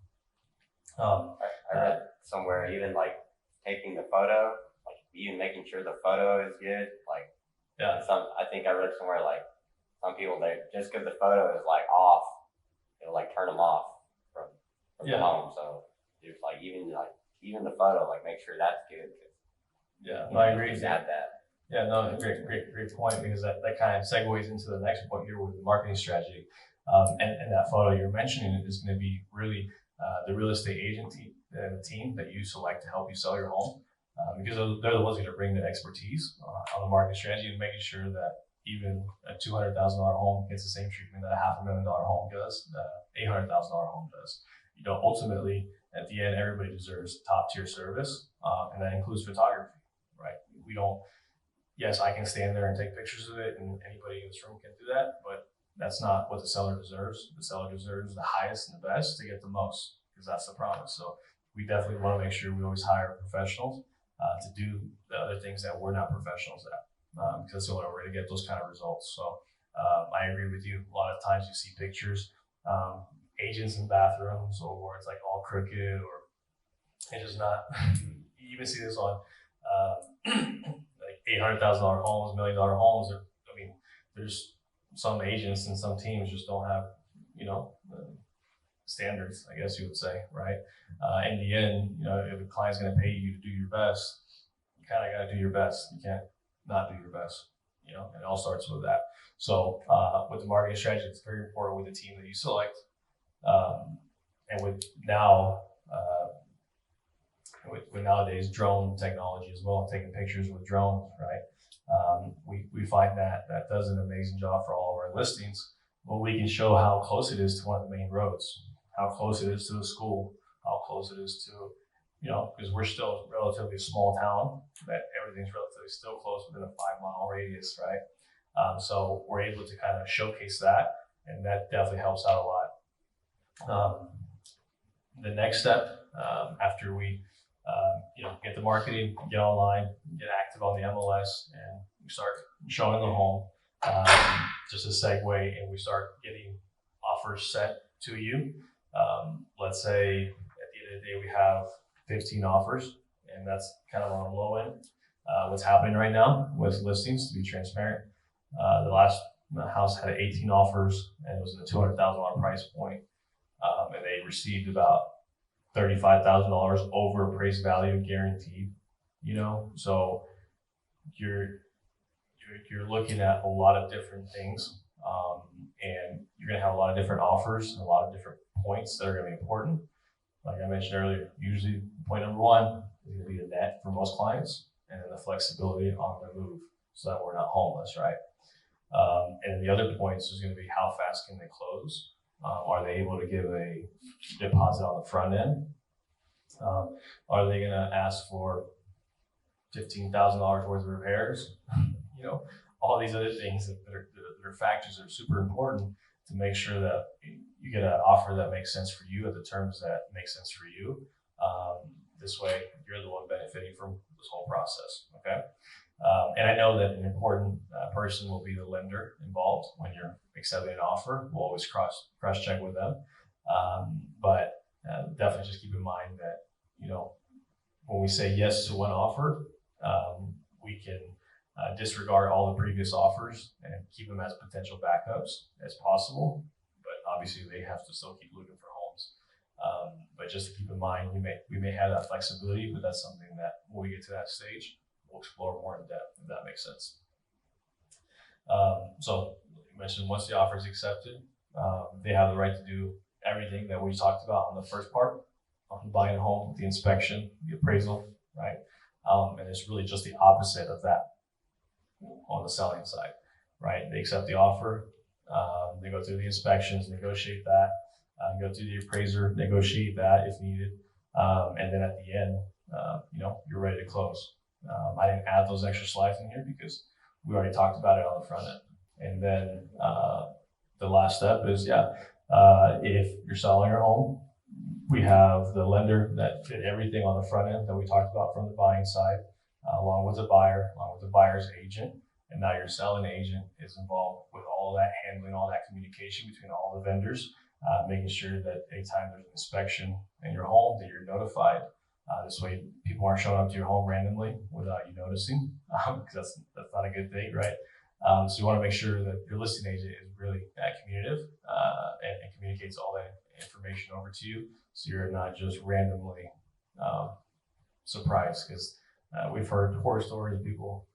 [SPEAKER 6] I read somewhere even like taking the photo, like even making sure the photo is good. Like,
[SPEAKER 1] Yeah.
[SPEAKER 6] I think I read somewhere like some people, they just because the photo is like off, it'll like turn them off from
[SPEAKER 1] Yeah.
[SPEAKER 6] the home. So just like even the photo, like make sure that's good.
[SPEAKER 1] Yeah, no, I agree.
[SPEAKER 6] Just add that.
[SPEAKER 1] Yeah, no, great point, because that kind of segues into the next point here with the marketing strategy. And that photo you're mentioning is going to be really the real estate agent team that you select to help you sell your home, because they're the ones going to bring the expertise on the marketing strategy and making sure that even a $200,000 home gets the same treatment that a $500,000 home does, $800,000 home does. You know, ultimately, at the end, everybody deserves top tier service, and that includes photography, right? We don't. Yes, I can stand there and take pictures of it, and anybody in this room can do that, but that's not what the seller deserves. The seller deserves the highest and the best to get the most, because that's the promise. So we definitely want to make sure we always hire professionals to do the other things that we're not professionals at, because that's the only way to get those kind of results. So I agree with you. A lot of times you see pictures, agents in bathrooms, or where it's like all crooked, or it's just not. You even see this on like $800,000 homes, $1 million homes. I mean, there's some agents and some teams just don't have, you know, standards, I guess you would say, right? In the end, you know, if a client's going to pay you to do your best, you kind of got to do your best. You can't not do your best, you know, and it all starts with that. So with the marketing strategy, it's very important with the team that you select. And with now, with nowadays drone technology as well, taking pictures with drones, right? We find that does an amazing job for all of our listings. Well, we can show how close it is to one of the main roads, how close it is to a school, how close it is to, you know, because we're still relatively small town, that everything's relatively still close within a 5-mile radius, right? So we're able to kind of showcase that, and that definitely helps out a lot. The next step after we you know, get the marketing, get online, get active on the MLS, and we start showing the home. Just a segue, and we start getting offers sent to you. Let's say at the end of the day we have 15 offers, and that's kind of on the low end. What's happening right now with listings, to be transparent, the last house had 18 offers, and it was in the $200,000 price point, and they received about $35,000 over appraised value guaranteed, you know, so you're looking at a lot of different things, and you're going to have a lot of different offers and a lot of different points that are going to be important. Like I mentioned earlier, usually point number one is going to be the net for most clients, and then the flexibility on the move, so that we're not homeless, right? And the other points is going to be how fast can they close? Are they able to give a deposit on the front end? Are they going to ask for $15,000 worth of repairs? You know, all these other things that are factors that are super important to make sure that you get an offer that makes sense for you at the terms that make sense for you. This way, you're the one benefiting from this whole process. Okay. And I know that an important person will be the lender involved when you're accepting an offer. We'll always cross check with them. But definitely just keep in mind that, you know, when we say yes to one offer, we can disregard all the previous offers and keep them as potential backups as possible. But obviously they have to still keep looking for homes. But just to keep in mind, we may have that flexibility, but that's something that when we get to that stage, we'll explore more in depth, if that makes sense. So you mentioned once the offer is accepted, they have the right to do everything that we talked about on the first part, on buying a home, the inspection, the appraisal, right? And it's really just the opposite of that on the selling side, right? They accept the offer, they go through the inspections, negotiate that, go through the appraiser, negotiate that if needed, and then at the end, you know, you're ready to close. I didn't add those extra slides in here because we already talked about it on the front end. And then the last step is, If you're selling your home, we have the lender that did everything on the front end that we talked about from the buying side, along with the buyer, along with the buyer's agent. And now your selling agent is involved with all of that, handling all that communication between all the vendors, making sure that anytime there's an inspection in your home that you're notified. This way people aren't showing up to your home randomly without you noticing, because that's not a good thing, right? So you want to make sure that your listing agent is really communicative and communicates all that information over to you, so you're not just randomly surprised. Because we've heard horror stories of people,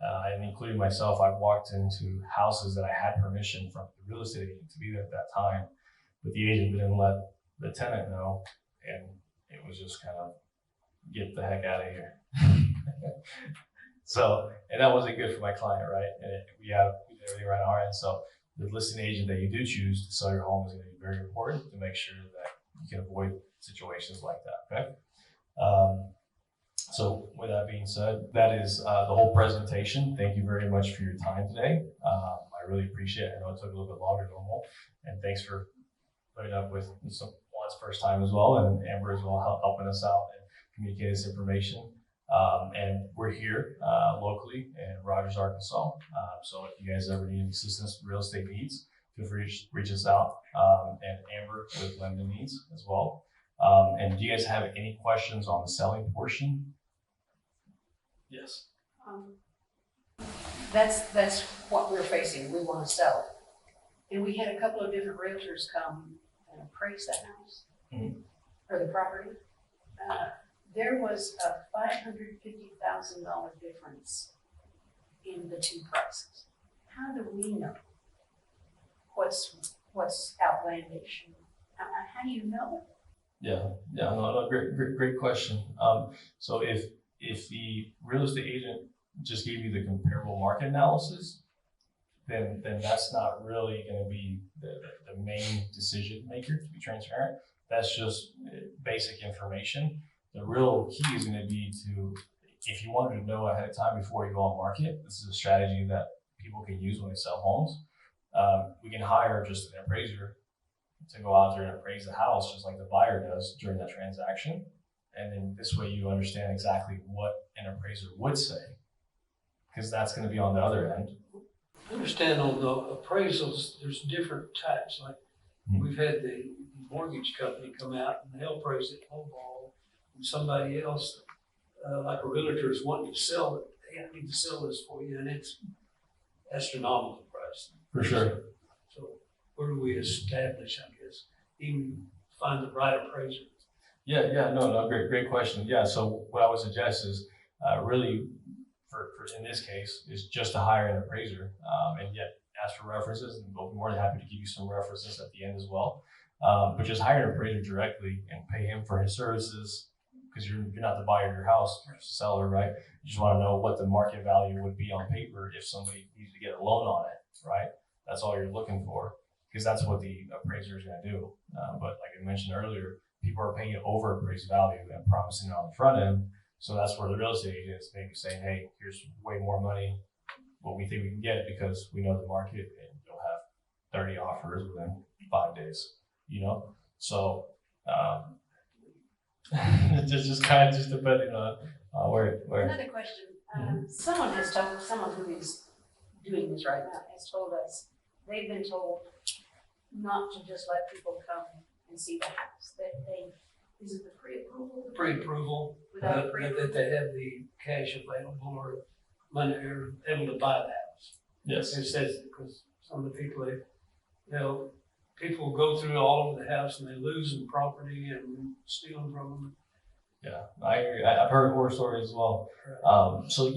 [SPEAKER 1] and including myself, I've walked into houses that I had permission from the real estate agent to be there at that time, but the agent didn't let the tenant know, and it was just kind of, get the heck out of here. So, and that wasn't good for my client, right? And we did everything right on our end. So the listing agent that you do choose to sell your home is going to be very important to make sure that you can avoid situations like that, okay? So with that being said, that is the whole presentation. Thank you very much for your time today. I really appreciate it. I know it took a little bit longer than normal, and thanks for putting up with some Juan's first time as well, and Amber as well, helping us out and communicate this information. And we're here locally in Rogers, Arkansas. So if you guys ever need any assistance with real estate needs, feel free to reach us out, and Amber with lending needs as well. And do you guys have any questions on the selling portion? Yes.
[SPEAKER 7] That's what we're facing. We want to sell it. And we had a couple of different realtors come and appraise that house or the property. There was a $550,000 difference in the two prices. How do we know what's outlandish? How do you know?
[SPEAKER 1] Yeah, no, great question. So if the real estate agent just gave you the comparable market analysis, then that's not really going to be the main decision maker, to be transparent. That's just basic information. The real key is going to be if you wanted to know ahead of time before you go on market, this is a strategy that people can use when they sell homes. We can hire just an appraiser to go out there and appraise the house just like the buyer does during that transaction. And then this way you understand exactly what an appraiser would say, because that's going to be on the other end.
[SPEAKER 4] I understand on the appraisals, there's different types. Like we've had the mortgage company come out and they'll appraise it overall, and somebody else, like a realtor, is wanting to sell it. Hey, I need to sell this for you, and it's astronomical price.
[SPEAKER 1] For sure.
[SPEAKER 4] So where do we establish, I guess, even find the right appraiser?
[SPEAKER 1] Yeah, no, great question. Yeah, so what I would suggest is really, for in this case, is just to hire an appraiser, and yet ask for references, and we'll be more than happy to give you some references at the end as well. But just hire an appraiser directly and pay him for his services, because you're not the buyer of your house, you're just a seller, right? You just want to know what the market value would be on paper if somebody needs to get a loan on it, right? That's all you're looking for, because that's what the appraiser is going to do. But like I mentioned earlier, people are paying over appraised value and promising it on the front end. So that's where the real estate agent is maybe saying, hey, here's way more money, what we think we can get, because we know the market, and you'll have 30 offers within 5 days, you know? So just kind of just depending on where.
[SPEAKER 7] Another question. Someone who is doing this right now has told us they've been told not to just let people come and see the house. That is it the pre-approval?
[SPEAKER 4] Pre-approval,
[SPEAKER 7] Without pre-approval.
[SPEAKER 4] that they have the cash available or money or able to buy the house.
[SPEAKER 1] Yes.
[SPEAKER 4] It says, because some of the people, people go through all over the house and they lose some property and stealing from them.
[SPEAKER 1] Yeah, I agree. I've heard horror stories as well. So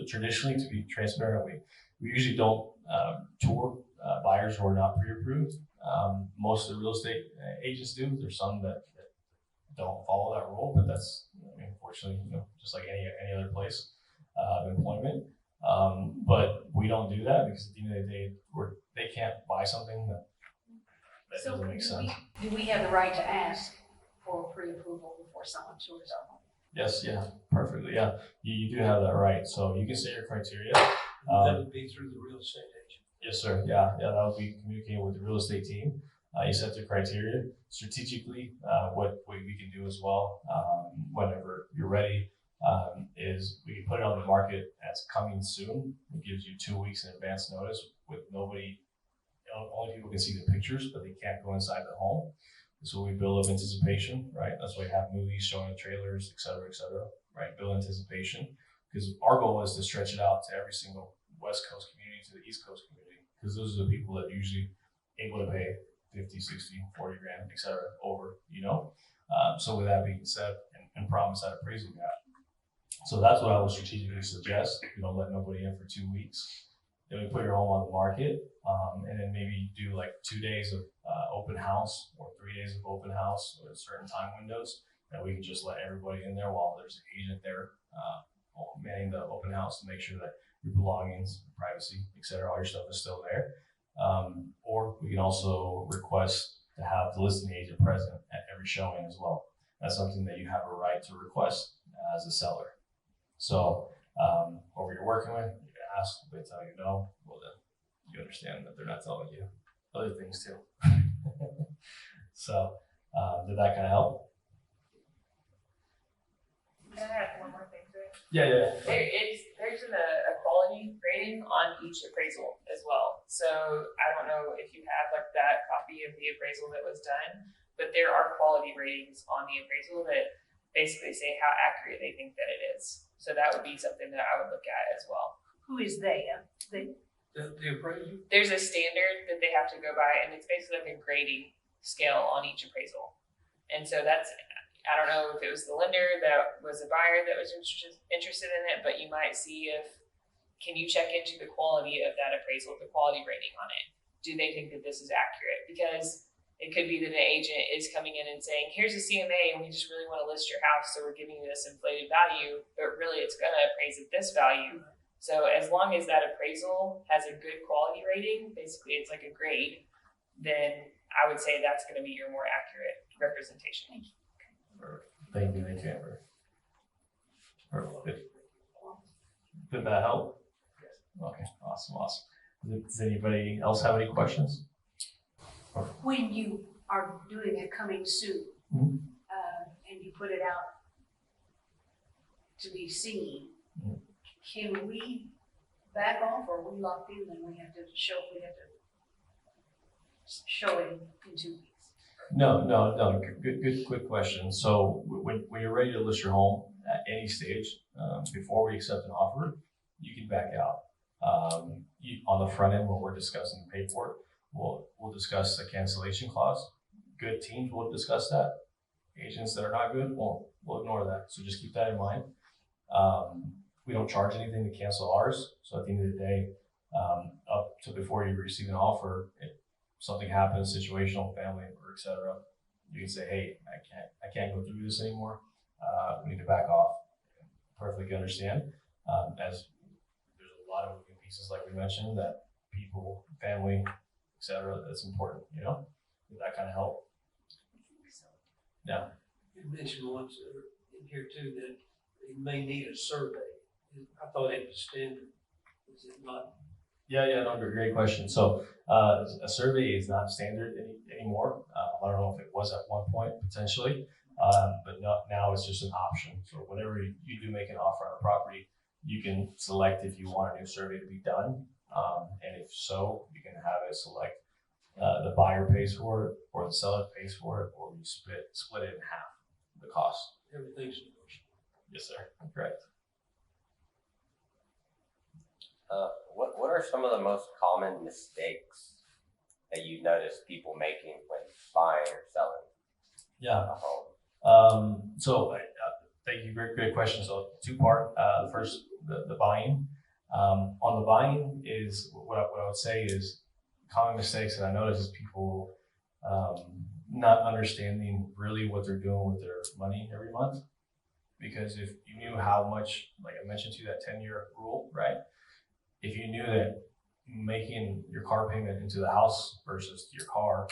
[SPEAKER 1] traditionally, to be transparent, we usually don't tour buyers who are not pre-approved. Most of the real estate agents do. There's some that don't follow that rule, but that's, unfortunately, just like any other place of employment. But we don't do that, because at the end of the day, they can't buy something that doesn't make sense.
[SPEAKER 7] Do we have the right to ask for pre-approval before someone tours our home?
[SPEAKER 1] Yes, yeah, perfectly. Yeah, you do have that right. So you can say your criteria.
[SPEAKER 4] That would be through the real estate agent.
[SPEAKER 1] Yes, sir. Yeah, that would be communicating with the real estate team. You set the criteria strategically. What we can do as well, whenever you're ready, is we can put it on the market as coming soon. It gives you 2 weeks in advance notice with nobody. Only people can see the pictures, but they can't go inside the home. So we build up anticipation, right? That's why we have movies showing trailers, et cetera, right? Build anticipation, because our goal is to stretch it out to every single West Coast community, to the East Coast community, because those are the people that are usually able to pay 50, 60, 40 grand, et cetera, over, So with that being said, and promise that appraisal gap. So that's what I would strategically suggest. Let nobody in for 2 weeks. Then we put your home on the market, and then maybe do like 2 days of open house or 3 days of open house with certain time windows that we can just let everybody in there while there's an agent there manning the open house to make sure that your belongings, privacy, et cetera, all your stuff is still there. Or we can also request to have the listing agent present at every showing as well. That's something that you have a right to request as a seller. So whoever you're working with, you can ask, if they tell you no, well then you understand that they're not telling you other things too. So did that kind of help?
[SPEAKER 2] Can I add one more thing to it?
[SPEAKER 1] Yeah.
[SPEAKER 2] There's a quality rating on each appraisal as well. So I don't know if you have like that copy of the appraisal that was done, but there are quality ratings on the appraisal that basically say how accurate they think that it is. So that would be something that I would look at as well.
[SPEAKER 7] Who is they?
[SPEAKER 4] The appraisal?
[SPEAKER 2] There's a standard that they have to go by, and it's basically like a grading scale on each appraisal. And so I don't know if it was the lender that was a buyer that was interested in it, but you might see can you check into the quality of that appraisal, the quality rating on it? Do they think that this is accurate? Because it could be that an agent is coming in and saying, here's a CMA and we just really want to list your house, so we're giving you this inflated value, but really it's going to appraise at this value. So as long as that appraisal has a good quality rating, basically it's like a grade, then I would say that's going to be your more accurate representation.
[SPEAKER 1] Thank you, Amber. Perfect. Did that help? Okay, awesome. Does anybody else have any questions?
[SPEAKER 7] When you are doing a coming soon,
[SPEAKER 1] Mhm.
[SPEAKER 7] and you put it out to be seen,
[SPEAKER 1] Mhm.
[SPEAKER 7] can we back off, or are we locked in, then we have to show it in 2 weeks?
[SPEAKER 1] No. Good, quick question. So when you're ready to list your home at any stage, before we accept an offer, you can back out. On the front end, when we're discussing the paperwork, we'll discuss the cancellation clause. Good teams will discuss that. Agents that are not good, we'll ignore that. So just keep that in mind. We don't charge anything to cancel ours. So at the end of the day, up to before you receive an offer, if something happens, situational, family, or et cetera, you can say, hey, I can't go through this anymore. We need to back off. Perfectly understand. As there's a lot of moving pieces, like we mentioned, that people, family, et cetera, that's important, Did that kind of help? Yeah.
[SPEAKER 4] You mentioned once in here too that it may need a survey. I thought it was standard. Is it not?
[SPEAKER 1] Yeah, no, great question. So a survey is not standard anymore. I don't know if it was at one point potentially, but now it's just an option. So whenever you do make an offer on a property, you can select if you want a new survey to be done, and if so, you can have it select the buyer pays for it, or the seller pays for it, or you split it in half the cost.
[SPEAKER 4] Everything's negotiable.
[SPEAKER 1] Yes, sir. Correct.
[SPEAKER 6] What are some of the most common mistakes that you notice people making when buying or selling
[SPEAKER 1] Yeah.
[SPEAKER 6] a home?
[SPEAKER 1] So thank you. Great question. So two-part. First, the buying. On the buying is what I would say is common mistakes that I notice is people not understanding really what they're doing with their money every month. Because if you knew how much, like I mentioned to you, that 10-year rule, right? If you knew that making your car payment into the house versus your car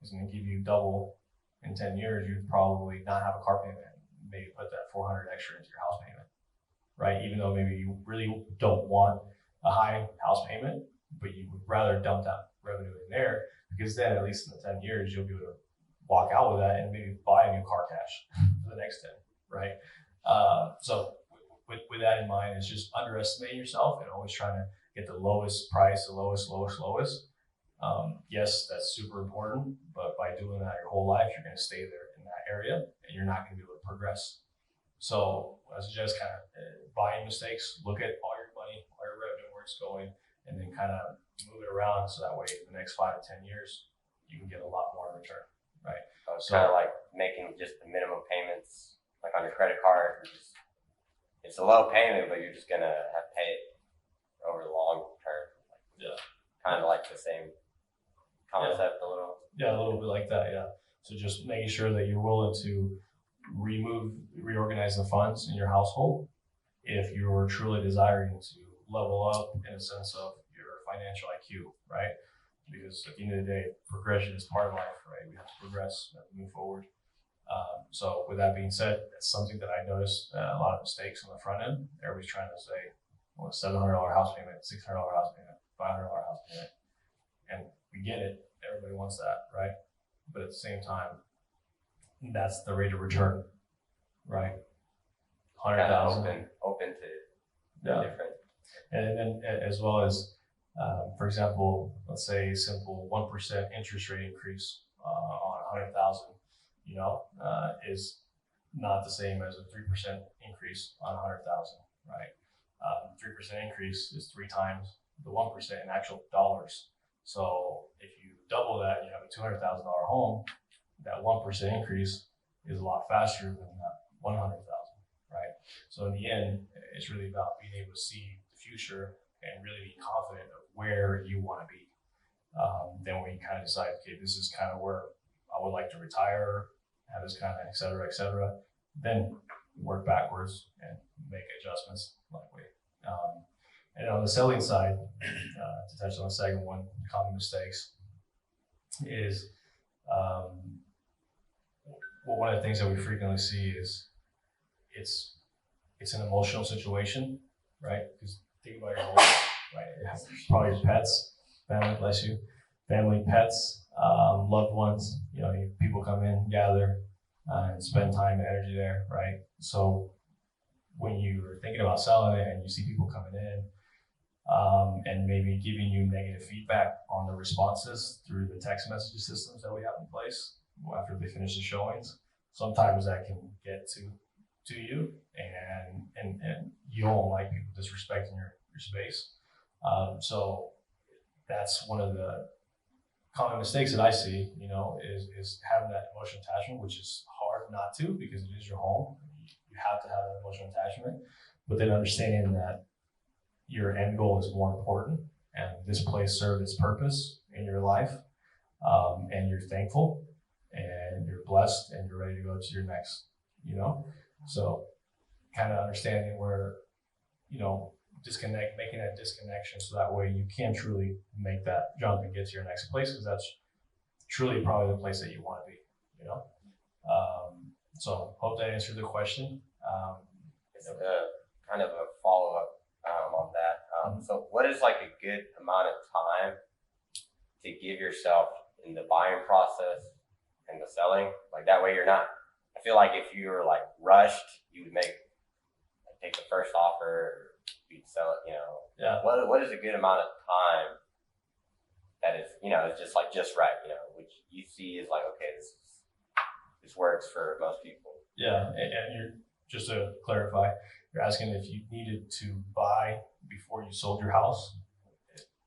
[SPEAKER 1] is going to give you double in 10 years, you'd probably not have a car payment. Maybe put that $400 extra into your house payment, right? Even though maybe you really don't want a high house payment, but you would rather dump that revenue in there because then at least in the 10 years, you'll be able to walk out with that and maybe buy a new car cash for the next 10, right? So with that in mind, it's just underestimating yourself and always trying to get the lowest price, the lowest. Yes, that's super important, but by doing that your whole life, you're going to stay there in that area and you're not going to be able to progress. So I suggest kind of buying mistakes, look at all your money, all your revenue, where it's going, and then kind of move it around so that way in the next 5 to 10 years, you can get a lot more in return, right?
[SPEAKER 6] So it's kind of like making just the minimum payments, like on your credit card. It's a low payment, but you're just going to have to pay it over the long term.
[SPEAKER 1] Yeah.
[SPEAKER 6] Kind of like the same concept a little.
[SPEAKER 1] Yeah, a little bit like that, yeah. So just making sure that you're willing to reorganize the funds in your household if you're truly desiring to level up in a sense of your financial IQ, right? Because at the end of the day, progression is part of life, right? We have to progress, we have to move forward. So with that being said, that's something that I noticed a lot of mistakes on the front end. Everybody's trying to say, well, $700 house payment, $600 house payment, $500 house payment. And we get it, everybody wants that, right? But at the same time, that's the rate of return, right? 100,000.
[SPEAKER 6] Open to different.
[SPEAKER 1] And then as well as, for example, let's say a simple 1% interest rate increase on 100,000, is not the same as a 3% increase on 100,000, right? 3% increase is 3 times the 1% in actual dollars. So if you double that, and you have a $200,000 home, that 1% increase is a lot faster than that 100,000, right? So in the end, it's really about being able to see the future and really be confident of where you want to be. Then when you kind of decide, okay, this is kind of where I would like to retire, have this kind of, et cetera, then work backwards and make adjustments likely. And on the selling side, to touch on the second one, common mistakes is, one of the things that we frequently see is it's an emotional situation, right? Because think about your home, right? Probably your pets, family, bless you, family, pets, loved ones. People come in, gather, and spend time and energy there, right? So when you're thinking about selling it and you see people coming in, and maybe giving you negative feedback on the responses through the text message systems that we have in place after they finish the showings, sometimes that can get to you, and you don't like people disrespecting your space. So that's one of the common mistakes that I see, is having that emotional attachment, which is hard not to because it is your home. You have to have an emotional attachment, but then understanding that your end goal is more important and this place served its purpose in your life, and you're thankful and you're blessed and you're ready to go to your next, so kind of understanding where, making that disconnection so that way you can truly make that jump and get to your next place, because that's truly probably the place that you want to be, so hope that answered the question.
[SPEAKER 6] It's kind of a follow-up on that. So what is like a good amount of time to give yourself in the buying process and the selling? Like that way you're not, I feel like if you were like rushed, you would take the first offer, you'd sell it,
[SPEAKER 1] Yeah.
[SPEAKER 6] What is a good amount of time that is, is just right, which you see is like, okay, this works for most people.
[SPEAKER 1] Yeah, and you're, just to clarify, you're asking if you needed to buy before you sold your house.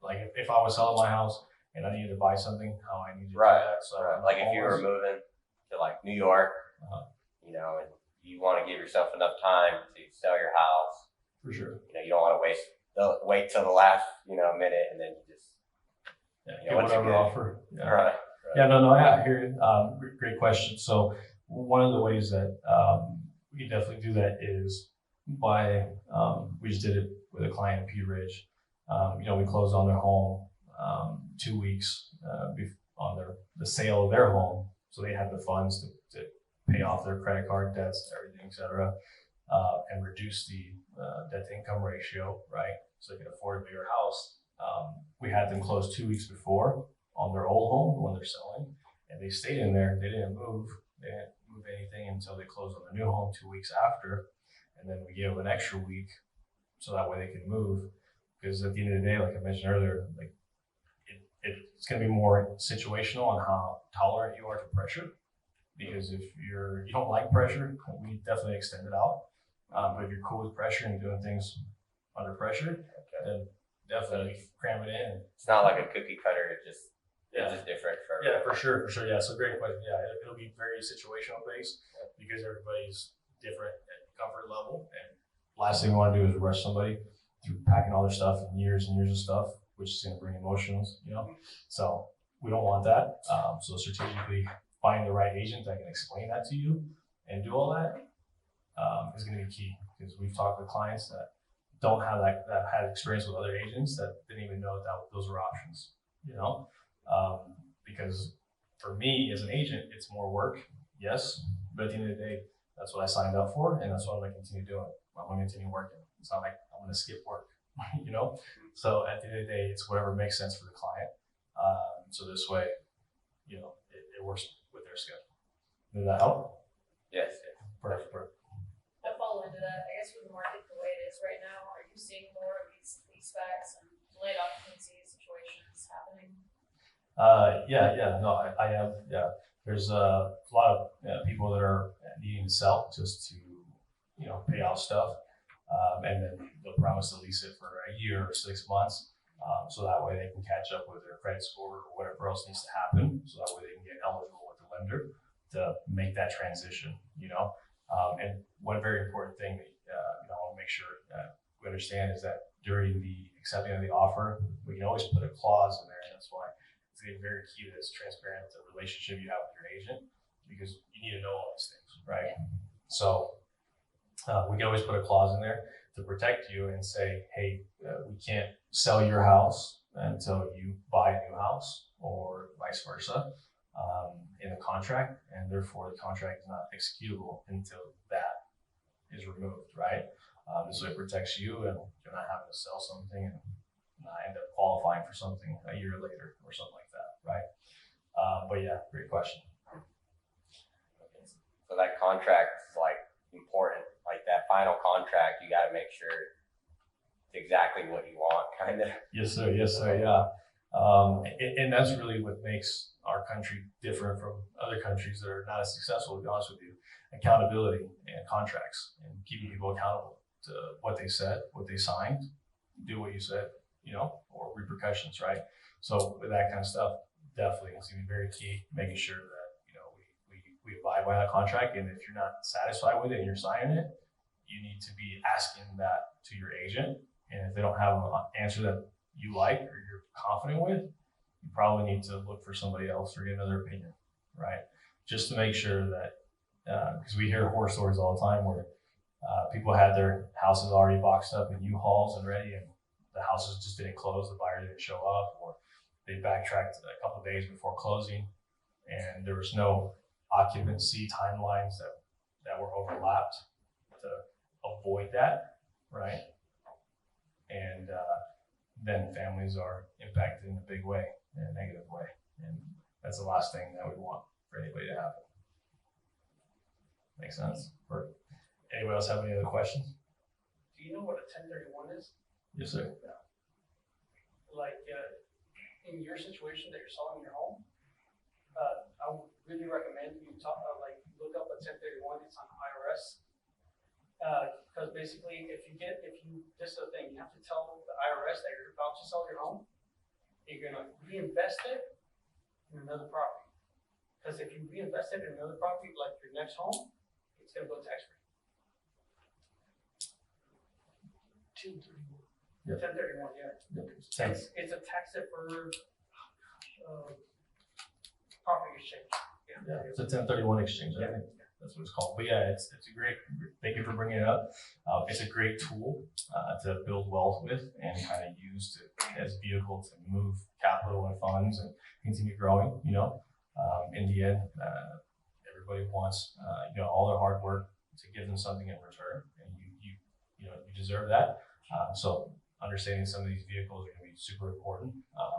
[SPEAKER 1] Like if I was selling my house and I needed to buy something, how I needed to do that. So
[SPEAKER 6] like if you were moving to like New York, and you want to give yourself enough time to sell your house.
[SPEAKER 1] For sure.
[SPEAKER 6] You don't want to wait till the last, minute and then you just
[SPEAKER 1] get whatever offer. Yeah.
[SPEAKER 6] Right.
[SPEAKER 1] Yeah, no, I hear you. Great question. So one of the ways that we definitely do that is by, we just did it with a client in Pea Ridge. We closed on their home 2 weeks on the sale of their home. So they had the funds to pay off their credit card debts, everything, et cetera, and reduce the debt to income ratio, right? So they could afford a bigger house. We had them close 2 weeks before on their old home when they're selling, and they stayed in there. They didn't move. They didn't move anything until they closed on the new home 2 weeks after, and then we gave them an extra week so that way they can move. Because at the end of the day, like I mentioned earlier, like it's going to be more situational on how tolerant you are to pressure. Because if you don't like pressure, we definitely extend it out. But if you're cool with pressure and doing things under pressure, then definitely cram it in.
[SPEAKER 6] It's not like a cookie cutter. It's just different for
[SPEAKER 1] Yeah,
[SPEAKER 6] everyone.
[SPEAKER 1] for sure. Yeah, so great question. Yeah, it'll be very situational based because everybody's different at comfort level. And last thing we want to do is rush somebody through packing all their stuff and years of stuff, which is going to bring emotions, So we don't want that. So strategically find the right agent that can explain that to you and do all that is going to be key, because we've talked with clients that don't have that had experience with other agents that didn't even know that those were options, because for me as an agent, it's more work, yes, but at the end of the day, that's what I signed up for, and that's what I'm going to continue doing. I'm going to continue working. It's not like I'm going to skip work, So at the end of the day, it's whatever makes sense for the client. So this way, it works with their schedule. Did that help?
[SPEAKER 6] Yes.
[SPEAKER 1] Perfect.
[SPEAKER 8] I'll follow into that. I guess with the market the way it is right now, are you seeing more of these facts and delayed occupancy situations happening?
[SPEAKER 1] No, I am. Yeah, there's a lot of people that are needing to sell just to, pay off stuff, and then they'll promise to lease it for a year or 6 months, so that way they can catch up with their credit score or whatever else needs to happen, so that way they can get eligible with the lender to make that transition. And one very important thing that I want to make sure we understand is that during the accepting of the offer, we can always put a clause in there, and that's why it's very key that it's transparent, the relationship you have with your agent, because you need to know all these things, right? So we can always put a clause in there to protect you and say, hey, we can't sell your house until you buy a new house, or vice versa, in the contract, and therefore the contract is not executable until that is removed, right? So it protects you, and you're not having to sell something and not end up qualifying for something a year later or something like that, right? But yeah, great question.
[SPEAKER 6] So that contract is important. Like that final contract, you got to make sure it's exactly what you want, kind of.
[SPEAKER 1] Yes, sir. Yeah. And that's really what makes our country different from other countries that are not as successful, to be honest with you. Accountability and contracts and keeping people accountable to what they said, what they signed, do what you said, or repercussions, right? So with that kind of stuff, definitely it's going to be very key, making sure that, we abide by that contract. And if you're not satisfied with it and you're signing it, you need to be asking that to your agent. And if they don't have an answer that you like or you're confident with, you probably need to look for somebody else or get another opinion, right? Just to make sure that, because we hear horror stories all the time where people had their houses already boxed up in U-Hauls and ready, and the houses just didn't close, the buyer didn't show up, or they backtracked a couple of days before closing, and there was no occupancy timelines that were overlapped to avoid that, right? And then families are impacted in a big way, in a negative way. And that's the last thing that we want for anybody to happen. Makes sense? Or anybody else have any other questions?
[SPEAKER 5] Do you know what a 1031 is?
[SPEAKER 1] Yes, sir.
[SPEAKER 5] In your situation that you're selling your home, I would really recommend you look up a 1031. It's on IRS. Because basically, this is the thing, you have to tell the IRS that you're about to sell your home. You're gonna reinvest it in another property. Because if you reinvest it in another property, like your next home, it's gonna go tax free.
[SPEAKER 1] 1031.
[SPEAKER 5] 1031, yeah. It's a tax deferred property exchange.
[SPEAKER 1] Yeah, it's a 1031 exchange. I think that's what it's called. But yeah, it's a great. Thank you for bringing it up. It's a great tool to build wealth with and kind of use as a vehicle to move capital and funds and continue growing. In the end, everybody wants all their hard work to give them something in return, and you deserve that. So understanding some of these vehicles are going to be super important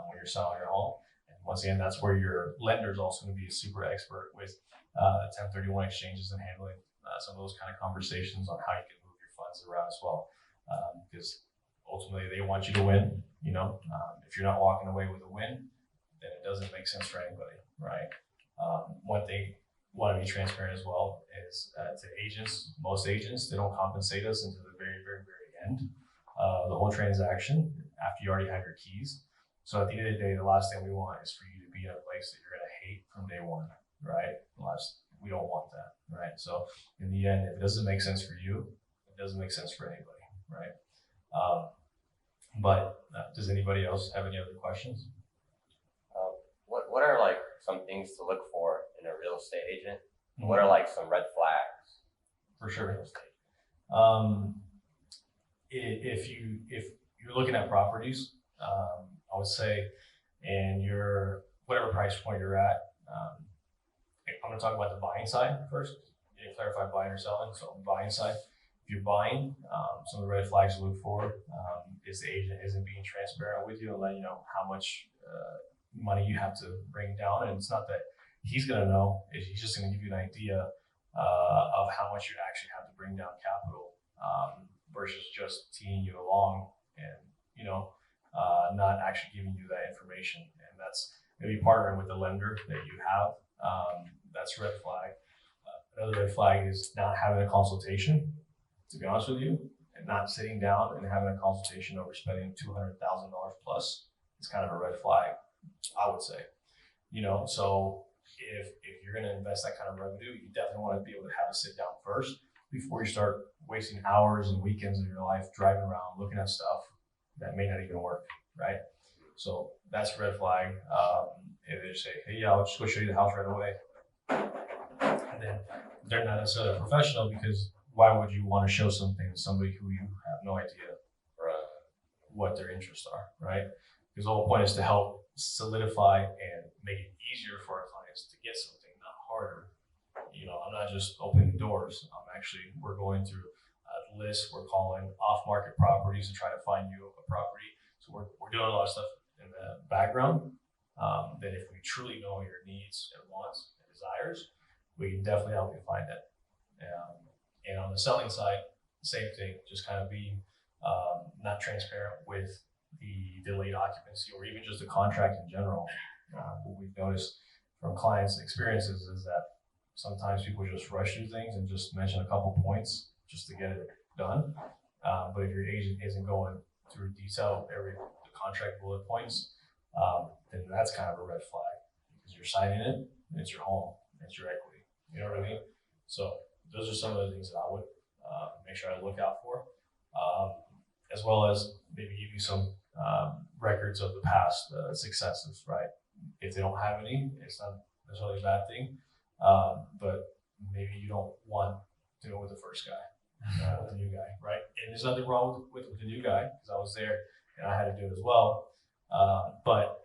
[SPEAKER 1] when you're selling your home, and once again, that's where your lender is also going to be a super expert with 1031 exchanges and handling some of those kind of conversations on how you can move your funds around as well. Because ultimately they want you to win. If you're not walking away with a win, then it doesn't make sense for anybody, right? One thing I want to be transparent as well is to agents. Most agents, they don't compensate us until the very, very, very end of the whole transaction after you already have your keys. So at the end of the day, the last thing we want is for you to be in a place that you're going to hate from day one, right? We don't want that, right? So in the end, if it doesn't make sense for you, it doesn't make sense for anybody, right? But does anybody else have any other questions?
[SPEAKER 6] What are like some things to look for in a real estate agent? What are like some red flags?
[SPEAKER 1] For sure. If you're looking at properties, I would say, and you're whatever price point you're at. I'm going to talk about the buying side first. You didn't clarify buying or selling. So on the buying side, if you're buying, some of the red flags to look for is the agent isn't being transparent with you and letting you know how much money you have to bring down. And it's not that he's going to know; he's just going to give you an idea of how much you actually have to bring down capital versus just teeing you along and not actually giving you that information. And that's maybe partnering with the lender that you have. That's a red flag. Another red flag is not having a consultation, to be honest with you, and not sitting down and having a consultation over spending $200,000 plus. It's kind of a red flag, I would say. So if you're going to invest that kind of revenue, you definitely want to be able to have a sit down first before you start wasting hours and weekends of your life driving around looking at stuff that may not even work, right? So that's a red flag. If they say, hey, yeah, I'll just go show you the house right away. And then they're not necessarily a professional, because why would you want to show something to somebody who you have no idea what their interests are, right? Because the whole point is to help solidify and make it easier for our clients to get something, not harder. I'm not just opening doors. We're going through a list. We're calling off-market properties to try to find you a property. So we're doing a lot of stuff in the background. That if we truly know your needs and wants and desires, we can definitely help you find it. And on the selling side, same thing, just kind of being not transparent with the delayed occupancy or even just the contract in general. What we've noticed from clients' experiences is that sometimes people just rush through things and just mention a couple points just to get it done. But if your agent isn't going through detail the contract bullet points, then that's kind of a red flag, because you're signing it and it's your home, it's your equity. You know what I mean? So those are some of the things that I would make sure I look out for, as well as maybe give you some records of the past successes, right? If they don't have any, it's not necessarily a bad thing, but maybe you don't want to go with the first guy, with the new guy, right? And there's nothing wrong with the new guy, because I was there and I had to do it as well. But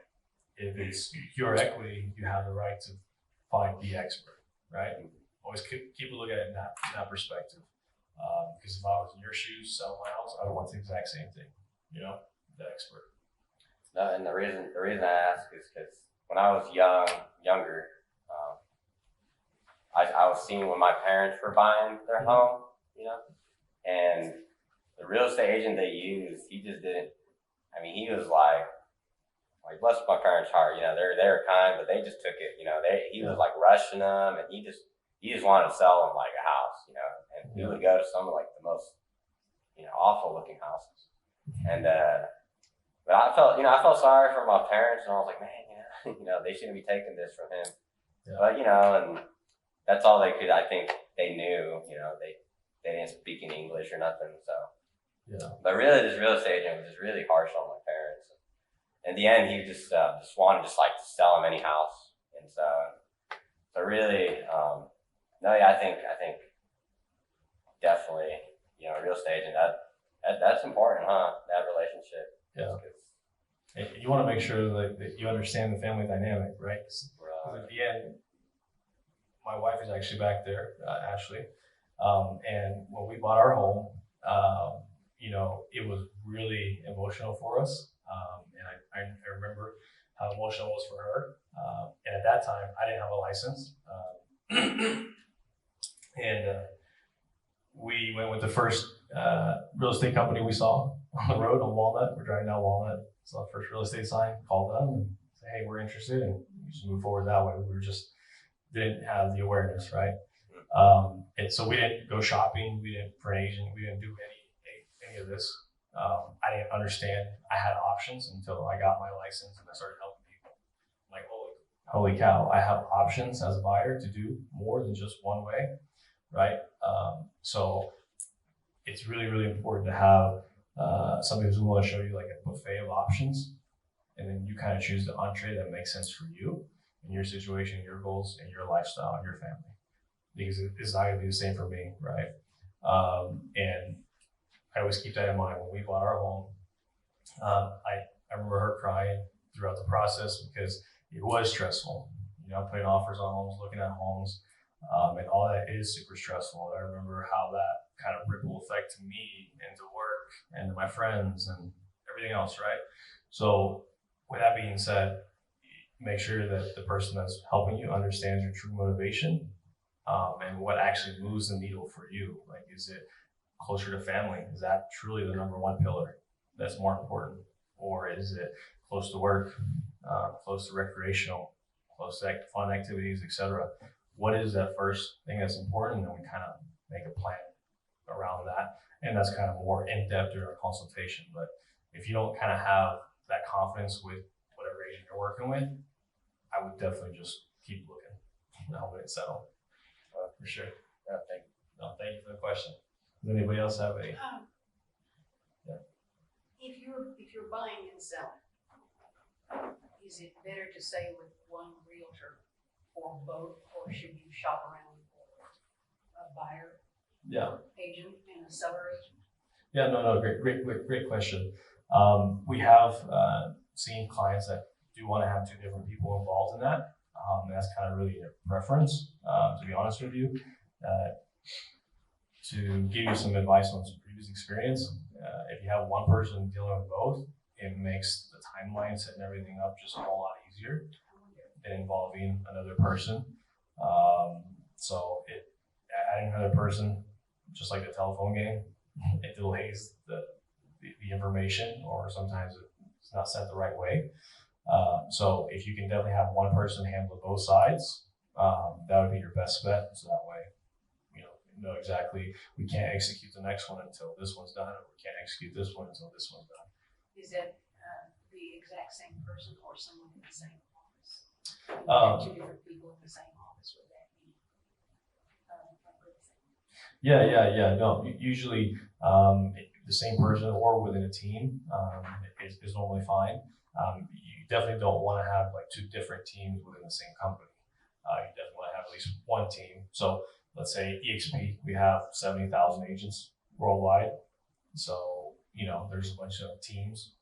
[SPEAKER 1] if it's your equity, you have the right to find the expert, right? Always keep a look at it in that perspective. Because if I was in your shoes, selling my house, I would want the exact same thing, the expert.
[SPEAKER 6] No, and the reason I ask is because when I was younger, I was seeing when my parents were buying their home, and the real estate agent they used, he just didn't. I mean, he was like bless my parents' heart, they were kind, but they just took it, he was like rushing them, and he just wanted to sell them like a house, and he would go to some of like the most, awful looking houses. And, but I felt sorry for my parents, and I was like, man, they shouldn't be taking this from him. Yeah. But, and that's all they could, I think they knew, they didn't speak in English or nothing. So, yeah. But really this real estate agent was just really harsh on my parents. In the end, he just wanted to sell him any house. And so really, I think definitely, a real estate agent, that's important, that relationship.
[SPEAKER 1] Yeah. And you want to make sure that you understand the family dynamic, right? Because at the end, my wife is actually back there, Ashley. And when we bought our home, it was really emotional for us. And I remember how emotional it was for her. And at that time, I didn't have a license. And we went with the first real estate company we saw on the road on Walnut. We're driving down Walnut, saw the first real estate sign, called them and said, hey, we're interested, and we just move forward that way. We were just didn't have the awareness, right? And so we didn't go shopping, we didn't for an agent, we didn't do any of this. I didn't understand I had options until I got my license and I started helping people. I'm like, holy cow, I have options as a buyer to do more than just one way, right? So it's really, really important to have somebody who's willing to show you like a buffet of options, and then you kind of choose the entree that makes sense for you and your situation, your goals, and your lifestyle, and your family. Because it's not going to be the same for me, right? And I always keep that in mind when we bought our home. I remember her crying throughout the process because it was stressful. You know, putting offers on homes, looking at homes, and all that is super stressful. I remember how that kind of ripple effect to me and to work and to my friends and everything else, right? So with that being said, make sure that the person that's helping you understands your true motivation and what actually moves the needle for you. Like, is it closer to family? Is that truly the number one pillar that's more important? Or is it close to work, close to recreational, close to fun activities, etc.? What is that first thing that's important? And then we kind of make a plan around that. And that's kind of more in-depth during our consultation. But if you don't kind of have that confidence with whatever agent you're working with, I would definitely just keep looking. I wouldn't settle. For sure. Yeah, thank you for the question. Does anybody else have any?
[SPEAKER 7] If you're buying and selling, is it better to stay with one realtor or both, or should you shop around for a buyer, agent, and a seller agent?
[SPEAKER 1] Yeah, no, great question. We have seen clients that do want to have two different people involved in that. That's kind of really your preference, to be honest with you. To give you some advice on some previous experience, if you have one person dealing with both, it makes the timeline, setting everything up just a whole lot easier than involving another person. So adding another person, just like a telephone game, it delays the information, or sometimes it's not sent the right way. So if you can definitely have one person handle both sides, that would be your best bet. So that way, you know exactly, we can't execute the next one until this one's done, or we can't execute this one until this one's done.
[SPEAKER 7] Is that the exact same person or someone in the same office? Two different people in the same office, would that be a good thing?
[SPEAKER 1] Yeah. No, usually the same person or within a team is normally fine. You definitely don't want to have like two different teams within the same company. You definitely want to have at least one team. So let's say EXP, we have 70,000 agents worldwide. So, there's a bunch of teams.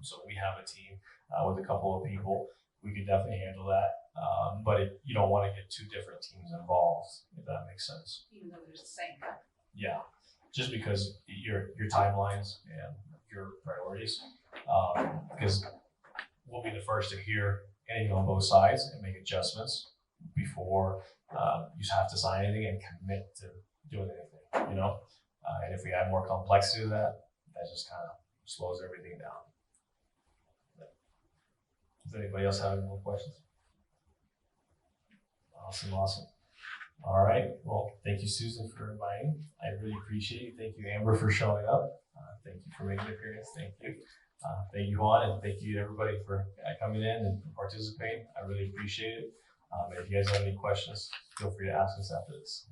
[SPEAKER 1] So we have a team with a couple of people. We could definitely handle that. But you don't want to get two different teams involved, if that makes sense.
[SPEAKER 7] Even though there's the same company.
[SPEAKER 1] Yeah, just because your timelines and your priorities, because we'll be the first to hear anything on both sides and make adjustments before you have to sign anything and commit to doing anything, and if we add more complexity to that, that just kind of slows everything down. Does anybody else have any more questions? Awesome. All right. Well, thank you, Susan, for inviting. I really appreciate it. Thank you, Amber, for showing up. Thank you for making an appearance. Thank you. Thank you, Juan, and thank you to everybody for coming in and participating. I really appreciate it. And if you guys have any questions, feel free to ask us after this.